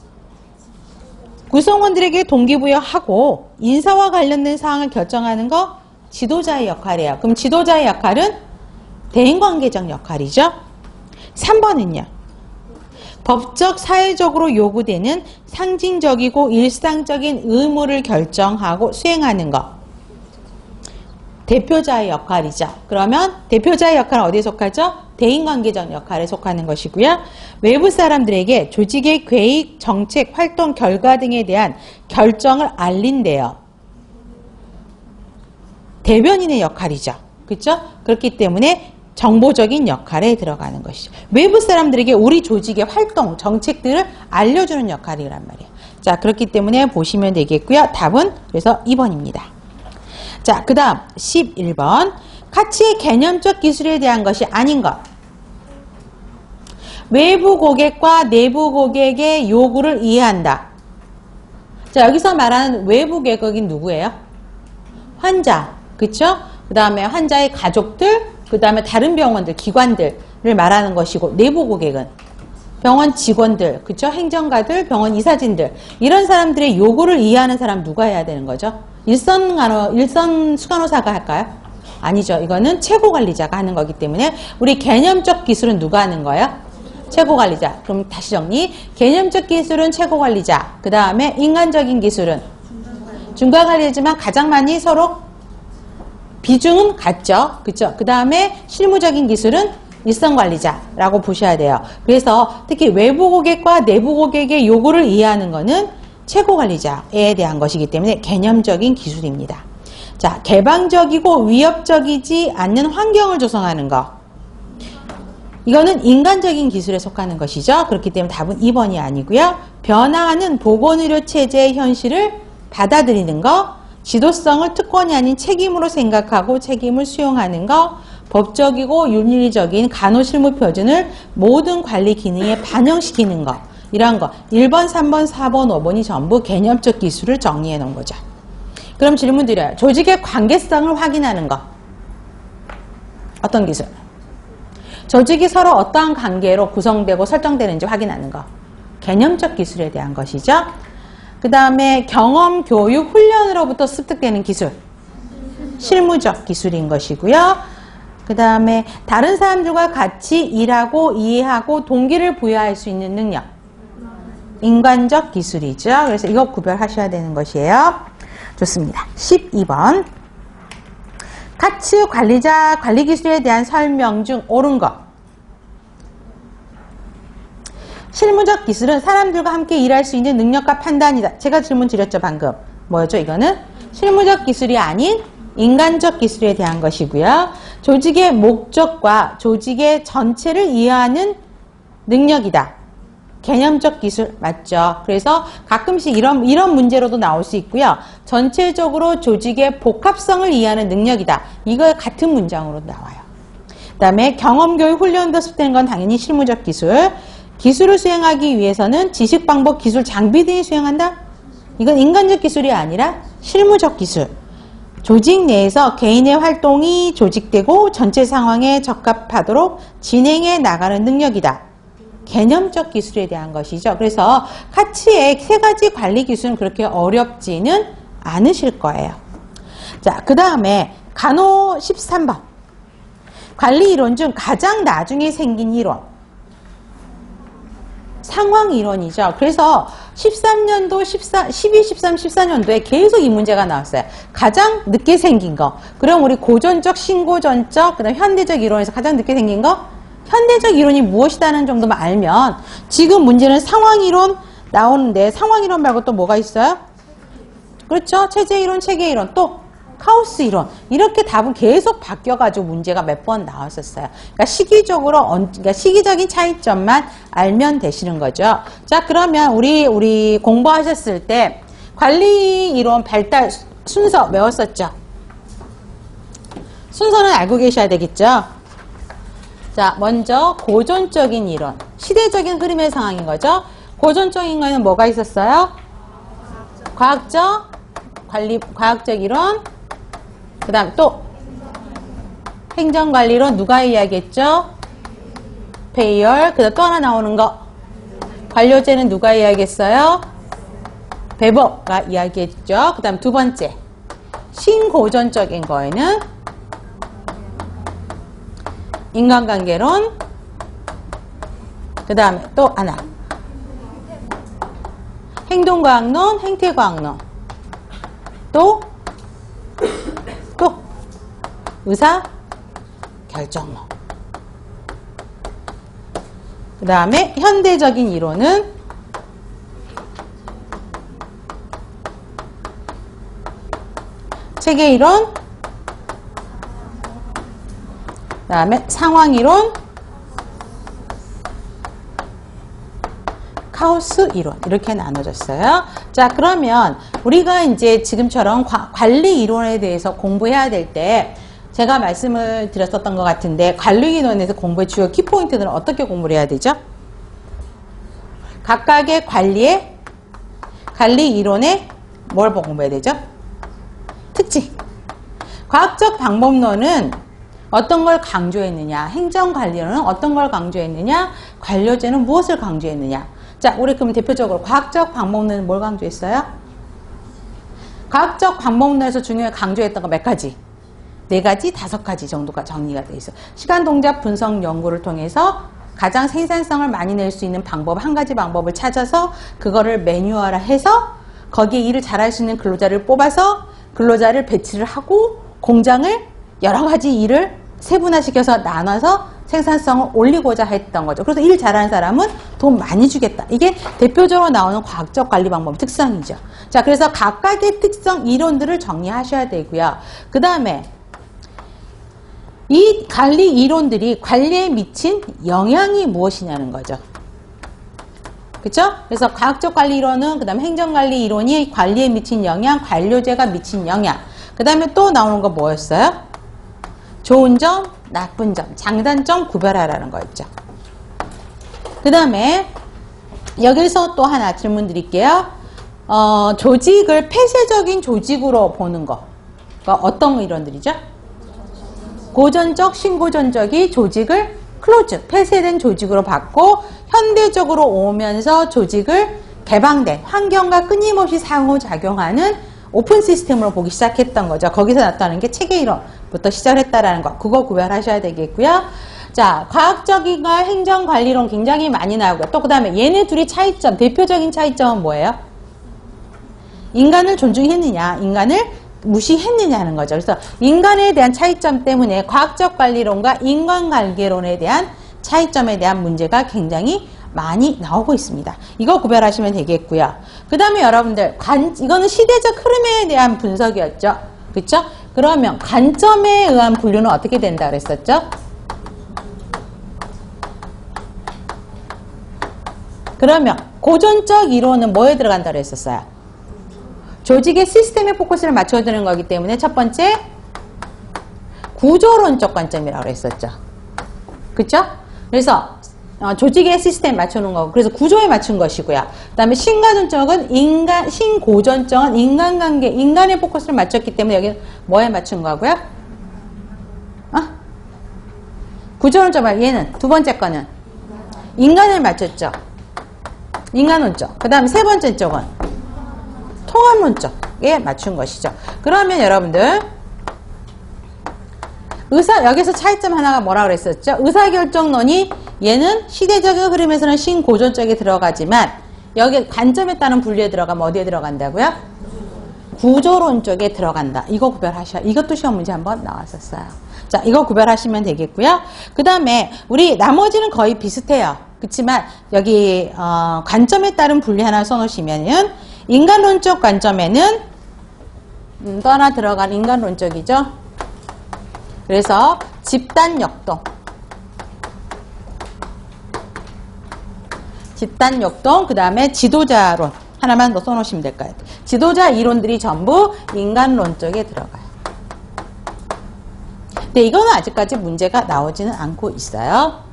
구성원들에게 동기부여하고 인사와 관련된 사항을 결정하는 거 지도자의 역할이에요. 그럼 지도자의 역할은 대인관계적 역할이죠. 3번은요. 법적, 사회적으로 요구되는 상징적이고 일상적인 의무를 결정하고 수행하는 것. 대표자의 역할이죠. 그러면 대표자의 역할은 어디에 속하죠? 대인관계적 역할에 속하는 것이고요. 외부 사람들에게 조직의 계획, 정책, 활동, 결과 등에 대한 결정을 알린대요. 대변인의 역할이죠. 그렇죠? 그렇기 때문에 정보적인 역할에 들어가는 것이죠. 외부 사람들에게 우리 조직의 활동, 정책들을 알려주는 역할이란 말이에요. 자, 그렇기 때문에 보시면 되겠고요. 답은 그래서 2번입니다. 자, 그 다음 11번. 가치의 개념적 기술에 대한 것이 아닌 것. 외부 고객과 내부 고객의 요구를 이해한다. 자, 여기서 말하는 외부 고객이 누구예요? 환자. 그쵸? 그 다음에 환자의 가족들, 그 다음에 다른 병원들, 기관들을 말하는 것이고, 내부 고객은 병원 직원들, 그쵸? 행정가들, 병원 이사진들, 이런 사람들의 요구를 이해하는 사람 누가 해야 되는 거죠? 일선 수간호사가 할까요? 아니죠. 이거는 최고관리자가 하는 거기 때문에 우리 개념적 기술은 누가 하는 거예요? 최고관리자. 그럼 다시 정리. 개념적 기술은 최고관리자. 그 다음에 인간적인 기술은 중간관리지만 가장 많이 서로 비중은 같죠. 그쵸? 그 다음에 실무적인 기술은 일선관리자라고 보셔야 돼요. 그래서 특히 외부 고객과 내부 고객의 요구를 이해하는 것은 최고관리자에 대한 것이기 때문에 개념적인 기술입니다. 자, 개방적이고 위협적이지 않는 환경을 조성하는 것. 이거는 인간적인 기술에 속하는 것이죠. 그렇기 때문에 답은 2번이 아니고요. 변화하는 보건의료 체제의 현실을 받아들이는 것. 지도성을 특권이 아닌 책임으로 생각하고 책임을 수용하는 것, 법적이고 윤리적인 간호실무 표준을 모든 관리 기능에 반영시키는 것, 이런 거 1번, 3번, 4번, 5번이 전부 개념적 기술을 정리해 놓은 거죠. 그럼 질문 드려요. 조직의 관계성을 확인하는 것. 어떤 기술? 조직이 서로 어떠한 관계로 구성되고 설정되는지 확인하는 것. 개념적 기술에 대한 것이죠. 그 다음에 경험, 교육, 훈련으로부터 습득되는 기술. 실무적 기술인 것이고요. 그 다음에 다른 사람들과 같이 일하고 이해하고 동기를 부여할 수 있는 능력. 인간적 기술이죠. 그래서 이거 구별하셔야 되는 것이에요. 좋습니다. 12번. 카츠 관리자 관리 기술에 대한 설명 중 옳은 것. 실무적 기술은 사람들과 함께 일할 수 있는 능력과 판단이다. 제가 질문 드렸죠, 방금. 뭐였죠, 이거는? 실무적 기술이 아닌 인간적 기술에 대한 것이고요. 조직의 목적과 조직의 전체를 이해하는 능력이다. 개념적 기술 맞죠? 그래서 가끔씩 이런 문제로도 나올 수 있고요. 전체적으로 조직의 복합성을 이해하는 능력이다. 이거 같은 문장으로 나와요. 그 다음에 경험, 교육, 훈련도 습득되는 건 당연히 실무적 기술. 기술을 수행하기 위해서는 지식, 방법, 기술, 장비 등이 수행한다? 이건 인간적 기술이 아니라 실무적 기술. 조직 내에서 개인의 활동이 조직되고 전체 상황에 적합하도록 진행해 나가는 능력이다. 개념적 기술에 대한 것이죠. 그래서 카츠의 세 가지 관리 기술은 그렇게 어렵지는 않으실 거예요. 자, 그 다음에 간호 13번. 관리 이론 중 가장 나중에 생긴 이론. 상황 이론이죠. 그래서 13년도, 12, 13, 14년도에 계속 이 문제가 나왔어요. 가장 늦게 생긴 거. 그럼 우리 고전적, 신고전적, 그 다음 현대적 이론에서 가장 늦게 생긴 거? 현대적 이론이 무엇이다는 정도만 알면 지금 문제는 상황 이론 나오는데 상황 이론 말고 또 뭐가 있어요? 그렇죠? 체제 이론, 체계 이론, 또 카오스 이론. 이렇게 답은 계속 바뀌어가지고 문제가 몇 번 나왔었어요. 그러니까 시기적으로, 그러니까 시기적인 차이점만 알면 되시는 거죠. 자, 그러면 우리 공부하셨을 때 관리 이론 발달 순서 외웠었죠? 순서는 알고 계셔야 되겠죠? 자, 먼저 고전적인 이론. 시대적인 흐름의 상황인 거죠. 고전적인 거에는 뭐가 있었어요? 과학적 이론. 그 다음 또 행정관리론 누가 이야기했죠? 페이얼. 그 다음 또 하나 나오는 거 관료제는 누가 이야기했어요? 베버가 이야기했죠. 그 다음 두 번째 신고전적인 거에는 인간관계론. 그 다음에 또 하나 행동과학론, 행태과학론. 또 의사 결정론. 그 다음에 현대적인 이론은 체계 이론, 그 다음에 상황 이론, 카오스 이론. 이렇게 나눠졌어요. 자, 그러면 우리가 이제 지금처럼 관리 이론에 대해서 공부해야 될 때 제가 말씀을 드렸었던 것 같은데 관리 이론에서 공부의 주요 키포인트들은 어떻게 공부를 해야 되죠? 각각의 관리 이론에 뭘 공부해야 되죠? 특징. 과학적 방법론은 어떤 걸 강조했느냐, 행정관리론은 어떤 걸 강조했느냐, 관료제는 무엇을 강조했느냐. 자, 우리 그럼 대표적으로 과학적 방법론은 뭘 강조했어요? 과학적 방법론에서 중요하게 강조했던 거 몇 가지? 4가지, 5가지 정도가 정리가 되어 있어요. 시간 동작 분석 연구를 통해서 가장 생산성을 많이 낼 수 있는 방법, 한 가지 방법을 찾아서 그거를 매뉴얼화해서 거기에 일을 잘할 수 있는 근로자를 뽑아서 근로자를 배치를 하고 공장을 여러 가지 일을 세분화시켜서 나눠서 생산성을 올리고자 했던 거죠. 그래서 일 잘하는 사람은 돈 많이 주겠다. 이게 대표적으로 나오는 과학적 관리 방법 특성이죠. 자, 그래서 각각의 특성 이론들을 정리하셔야 되고요. 그 다음에 이 관리 이론들이 관리에 미친 영향이 무엇이냐는 거죠. 그쵸? 그래서 과학적 관리 이론은 그 다음에 행정관리 이론이 관리에 미친 영향, 관료제가 미친 영향. 그 다음에 또 나오는 거 뭐였어요? 좋은 점, 나쁜 점, 장단점 구별하라는 거였죠. 그 다음에 여기서 또 하나 질문 드릴게요. 조직을 폐쇄적인 조직으로 보는 거. 그러니까 어떤 이론들이죠? 고전적, 신고전적이 조직을 클로즈, 폐쇄된 조직으로 받고 현대적으로 오면서 조직을 개방된 환경과 끊임없이 상호작용하는 오픈 시스템으로 보기 시작했던 거죠. 거기서 나타나는 게 체계 이론부터 시작했다라는 거. 그거 구별하셔야 되겠고요. 자, 과학적인과 행정관리론 굉장히 많이 나오고요. 또 그 다음에 얘네 둘이 차이점, 대표적인 차이점은 뭐예요? 인간을 존중했느냐, 인간을 무시했느냐는 거죠. 그래서 인간에 대한 차이점 때문에 과학적 관리론과 인간관계론에 대한 차이점에 대한 문제가 굉장히 많이 나오고 있습니다. 이거 구별하시면 되겠고요. 그 다음에 여러분들 이거는 시대적 흐름에 대한 분석이었죠. 그렇죠? 그러면 관점에 의한 분류는 어떻게 된다 그랬었죠? 그러면 고전적 이론은 뭐에 들어간다 그랬었어요? 조직의 시스템에 포커스를 맞춰주는 거기 때문에 첫 번째 구조론적 관점이라고 그랬었죠. 그렇죠? 그래서 조직의 시스템 맞추는 거고, 그래서 구조에 맞춘 것이고요. 그 다음에 신고전적은 신고전적은 인간관계, 인간의 포커스를 맞췄기 때문에 여기는 뭐에 맞춘 거고요? 구조론적 말, 얘는 두 번째 거는 인간을 맞췄죠. 인간론적. 그 다음에 세 번째 쪽은 통합론적에 맞춘 것이죠. 그러면 여러분들 여기서 차이점 하나가 뭐라 그랬었죠? 의사결정론이 얘는 시대적인 흐름에서는 신고전적에 들어가지만 여기 관점에 따른 분류에 들어가면 어디에 들어간다고요? 구조론 쪽에 들어간다. 이거 구별하셔야. 이것도 시험 문제 한번 나왔었어요. 자, 이거 구별하시면 되겠고요. 그 다음에 우리 나머지는 거의 비슷해요. 그렇지만 여기 관점에 따른 분류 하나 써놓으시면은 인간론적 관점에는 또 하나 들어간 인간론적이죠. 그래서 집단역동, 그 다음에 지도자론 하나만 더 써놓으시면 될 것 같아요. 지도자 이론들이 전부 인간론적에 들어가요. 근데 이거는 아직까지 문제가 나오지는 않고 있어요.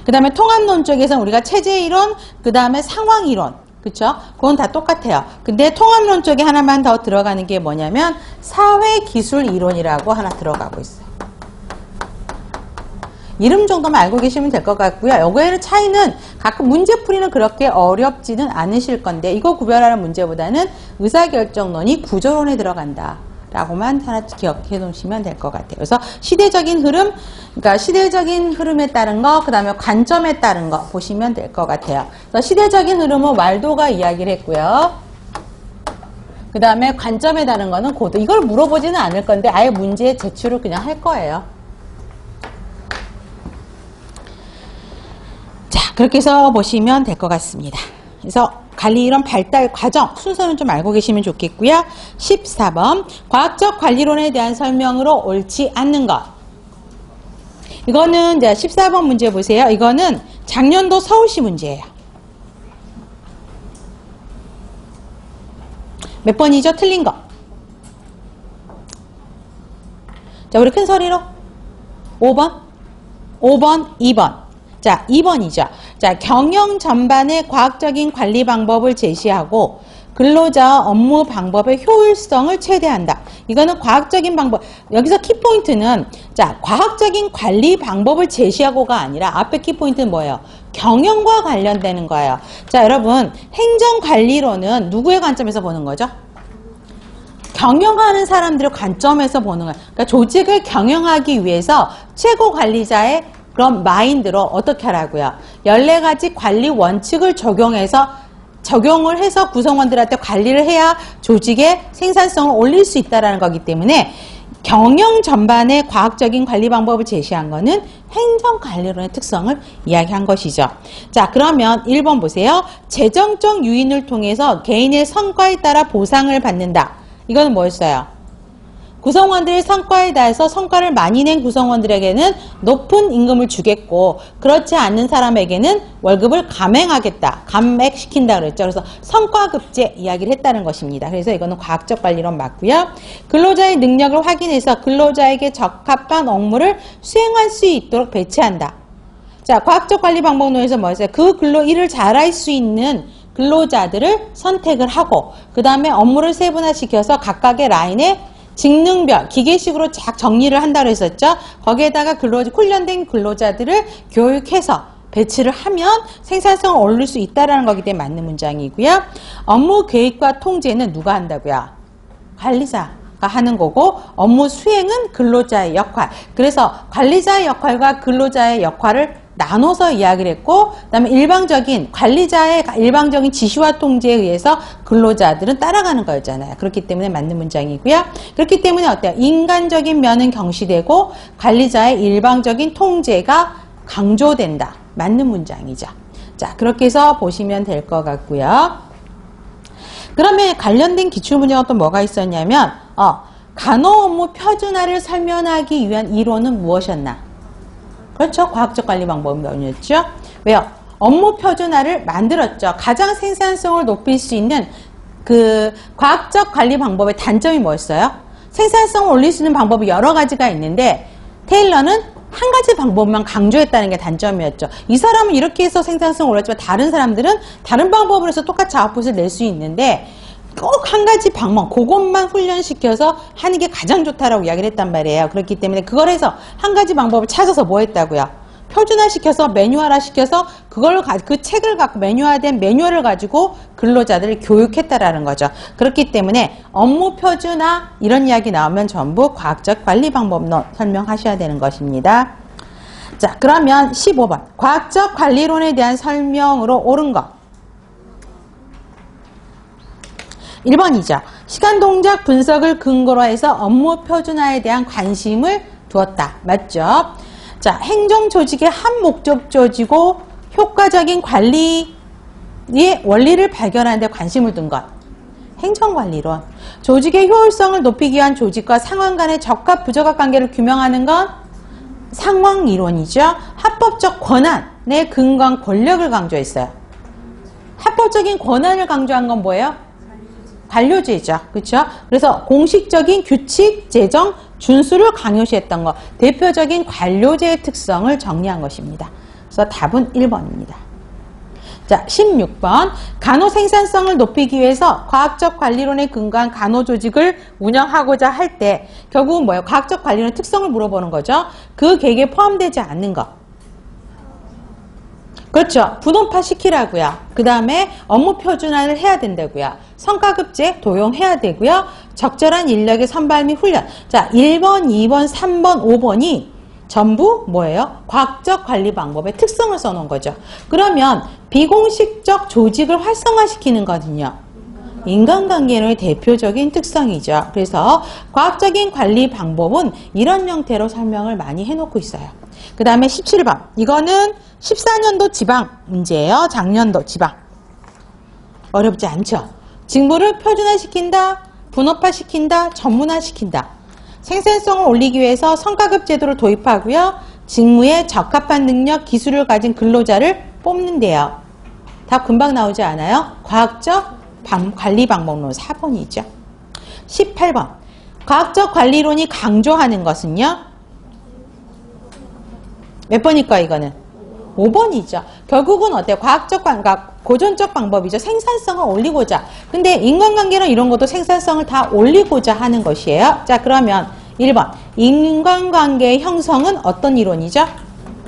그 다음에 통합론 쪽에서는 우리가 체제이론, 그 다음에 상황이론, 그쵸? 그건 다 똑같아요. 근데 통합론 쪽에 하나만 더 들어가는 게 뭐냐면 사회기술이론이라고 하나 들어가고 있어요. 이름 정도만 알고 계시면 될 것 같고요. 요거에는 차이는 가끔 문제풀이는 그렇게 어렵지는 않으실 건데 이거 구별하는 문제보다는 의사결정론이 구조론에 들어간다 라고만 하나 기억해 놓으시면 될 것 같아요. 그래서 시대적인 흐름, 그러니까 시대적인 흐름에 따른 거, 그 다음에 관점에 따른 거 보시면 될 것 같아요. 그래서 시대적인 흐름은 왈도가 이야기를 했고요. 그 다음에 관점에 따른 거는 고도. 이걸 물어보지는 않을 건데 아예 문제에 제출을 그냥 할 거예요. 자, 그렇게 해서 보시면 될 것 같습니다. 그래서 관리이론 발달 과정 순서는 좀 알고 계시면 좋겠고요. 14번 과학적 관리론에 대한 설명으로 옳지 않는 것. 이거는 이제 14번 문제 보세요. 이거는 작년도 서울시 문제예요. 몇 번이죠? 틀린 거. 자, 우리 큰 소리로 5번, 2번. 자, 2번이죠. 자, 경영 전반의 과학적인 관리 방법을 제시하고 근로자 업무 방법의 효율성을 최대한다. 이거는 과학적인 방법. 여기서 키포인트는 자, 과학적인 관리 방법을 제시하고가 아니라 앞에 키포인트는 뭐예요? 경영과 관련되는 거예요. 자, 여러분 행정관리론은 누구의 관점에서 보는 거죠? 경영하는 사람들의 관점에서 보는 거예요. 그러니까 조직을 경영하기 위해서 최고 관리자의 그런 마인드로 어떻게 하라고요? 14가지 관리 원칙을 적용을 해서 구성원들한테 관리를 해야 조직의 생산성을 올릴 수 있다는 거기 때문에 경영 전반의 과학적인 관리 방법을 제시한 거는 행정관리론의 특성을 이야기한 것이죠. 자, 그러면 1번 보세요. 재정적 요인을 통해서 개인의 성과에 따라 보상을 받는다. 이거는 뭐였어요? 구성원들의 성과에 대해서 성과를 많이 낸 구성원들에게는 높은 임금을 주겠고 그렇지 않는 사람에게는 월급을 감액하겠다. 감액시킨다 그랬죠. 그래서 성과급제 이야기를 했다는 것입니다. 그래서 이거는 과학적 관리론 맞고요. 근로자의 능력을 확인해서 근로자에게 적합한 업무를 수행할 수 있도록 배치한다. 자, 과학적 관리 방법론에서 뭐였어요? 그 일을 잘할 수 있는 근로자들을 선택을 하고 그 다음에 업무를 세분화시켜서 각각의 라인에 직능별, 기계식으로 쫙 정리를 한다고 했었죠. 거기에다가 훈련된 근로자들을 교육해서 배치를 하면 생산성을 올릴 수 있다는 거기 때문에 맞는 문장이고요. 업무 계획과 통제는 누가 한다고요? 관리자가 하는 거고 업무 수행은 근로자의 역할. 그래서 관리자의 역할과 근로자의 역할을 나눠서 이야기를 했고 그 다음에 관리자의 일방적인 지시와 통제에 의해서 근로자들은 따라가는 거였잖아요. 그렇기 때문에 맞는 문장이고요. 그렇기 때문에 어때요? 인간적인 면은 경시되고 관리자의 일방적인 통제가 강조된다. 맞는 문장이죠. 자, 그렇게 해서 보시면 될 것 같고요. 그러면 관련된 기출문제가 또 뭐가 있었냐면 간호 업무 표준화를 설명하기 위한 이론은 무엇이었나? 그렇죠. 과학적 관리 방법이었죠. 왜요? 업무 표준화를 만들었죠. 가장 생산성을 높일 수 있는 그 과학적 관리 방법의 단점이 뭐였어요? 생산성을 올릴 수 있는 방법이 여러 가지가 있는데 테일러는 한 가지 방법만 강조했다는 게 단점이었죠. 이 사람은 이렇게 해서 생산성을 올렸지만 다른 사람들은 다른 방법으로 해서 똑같이 아웃풋을 낼 수 있는데 꼭 한 가지 방법, 그것만 훈련시켜서 하는 게 가장 좋다라고 이야기를 했단 말이에요. 그렇기 때문에 그걸 해서 한 가지 방법을 찾아서 뭐 했다고요? 표준화시켜서 매뉴얼화 시켜서 그 책을 갖고 매뉴얼화된 매뉴얼을 가지고 근로자들을 교육했다라는 거죠. 그렇기 때문에 업무 표준화 이런 이야기 나오면 전부 과학적 관리 방법론 설명하셔야 되는 것입니다. 자, 그러면 15번. 과학적 관리론에 대한 설명으로 옳은 것. 1번이죠. 시간 동작 분석을 근거로 해서 업무 표준화에 대한 관심을 두었다. 맞죠? 자, 행정 조직의 한 목적 조직이고 효과적인 관리의 원리를 발견하는 데 관심을 둔 것. 행정관리론. 조직의 효율성을 높이기 위한 조직과 상황 간의 적합 부적합 관계를 규명하는 건 상황이론이죠. 합법적 권한의 근거한 권력을 강조했어요. 합법적인 권한을 강조한 건 뭐예요? 관료제죠. 그렇죠? 그래서 공식적인 규칙, 제정, 준수를 강요시했던 것. 대표적인 관료제의 특성을 정리한 것입니다. 그래서 답은 1번입니다. 자, 16번. 간호 생산성을 높이기 위해서 과학적 관리론에 근거한 간호 조직을 운영하고자 할 때 결국은 뭐예요? 과학적 관리론의 특성을 물어보는 거죠. 그 계획에 포함되지 않는 것. 그렇죠. 분업화 시키라고요. 그 다음에 업무 표준화를 해야 된다고요. 성과급제 도용해야 되고요. 적절한 인력의 선발 및 훈련. 자, 1번, 2번, 3번, 5번이 전부 뭐예요? 과학적 관리 방법의 특성을 써놓은 거죠. 그러면 비공식적 조직을 활성화시키는 거거든요. 인간관계론의 대표적인 특성이죠. 그래서 과학적인 관리 방법은 이런 형태로 설명을 많이 해놓고 있어요. 그 다음에 17번. 이거는 14년도 지방 문제예요. 작년도 지방. 어렵지 않죠? 직무를 표준화시킨다, 분업화시킨다, 전문화시킨다. 생산성을 올리기 위해서 성과급 제도를 도입하고요. 직무에 적합한 능력, 기술을 가진 근로자를 뽑는데요. 답 금방 나오지 않아요? 과학적 관리 방법론 4번이죠. 18번. 과학적 관리론이 강조하는 것은요. 몇 번일까 이거는? 5번이죠. 결국은 어때요? 과학적 고전적 방법이죠. 생산성을 올리고자. 근데 인간관계는 이런 것도 생산성을 다 올리고자 하는 것이에요. 자, 그러면 1번. 인간관계의 형성은 어떤 이론이죠?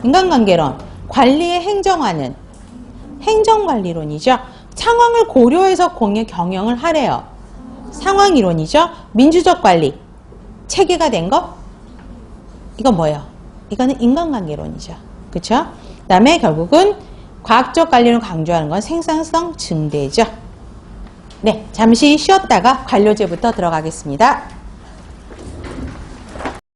인간관계론. 관리의 행정화는 행정관리론이죠. 상황을 고려해서 경영을 하래요. 상황이론이죠. 민주적 관리. 체계가 된 거? 이건 뭐예요? 이거는 인간관계론이죠. 그쵸? 그 다음에 결국은 과학적 관리를 강조하는 건 생산성 증대죠. 네, 잠시 쉬었다가 관료제부터 들어가겠습니다.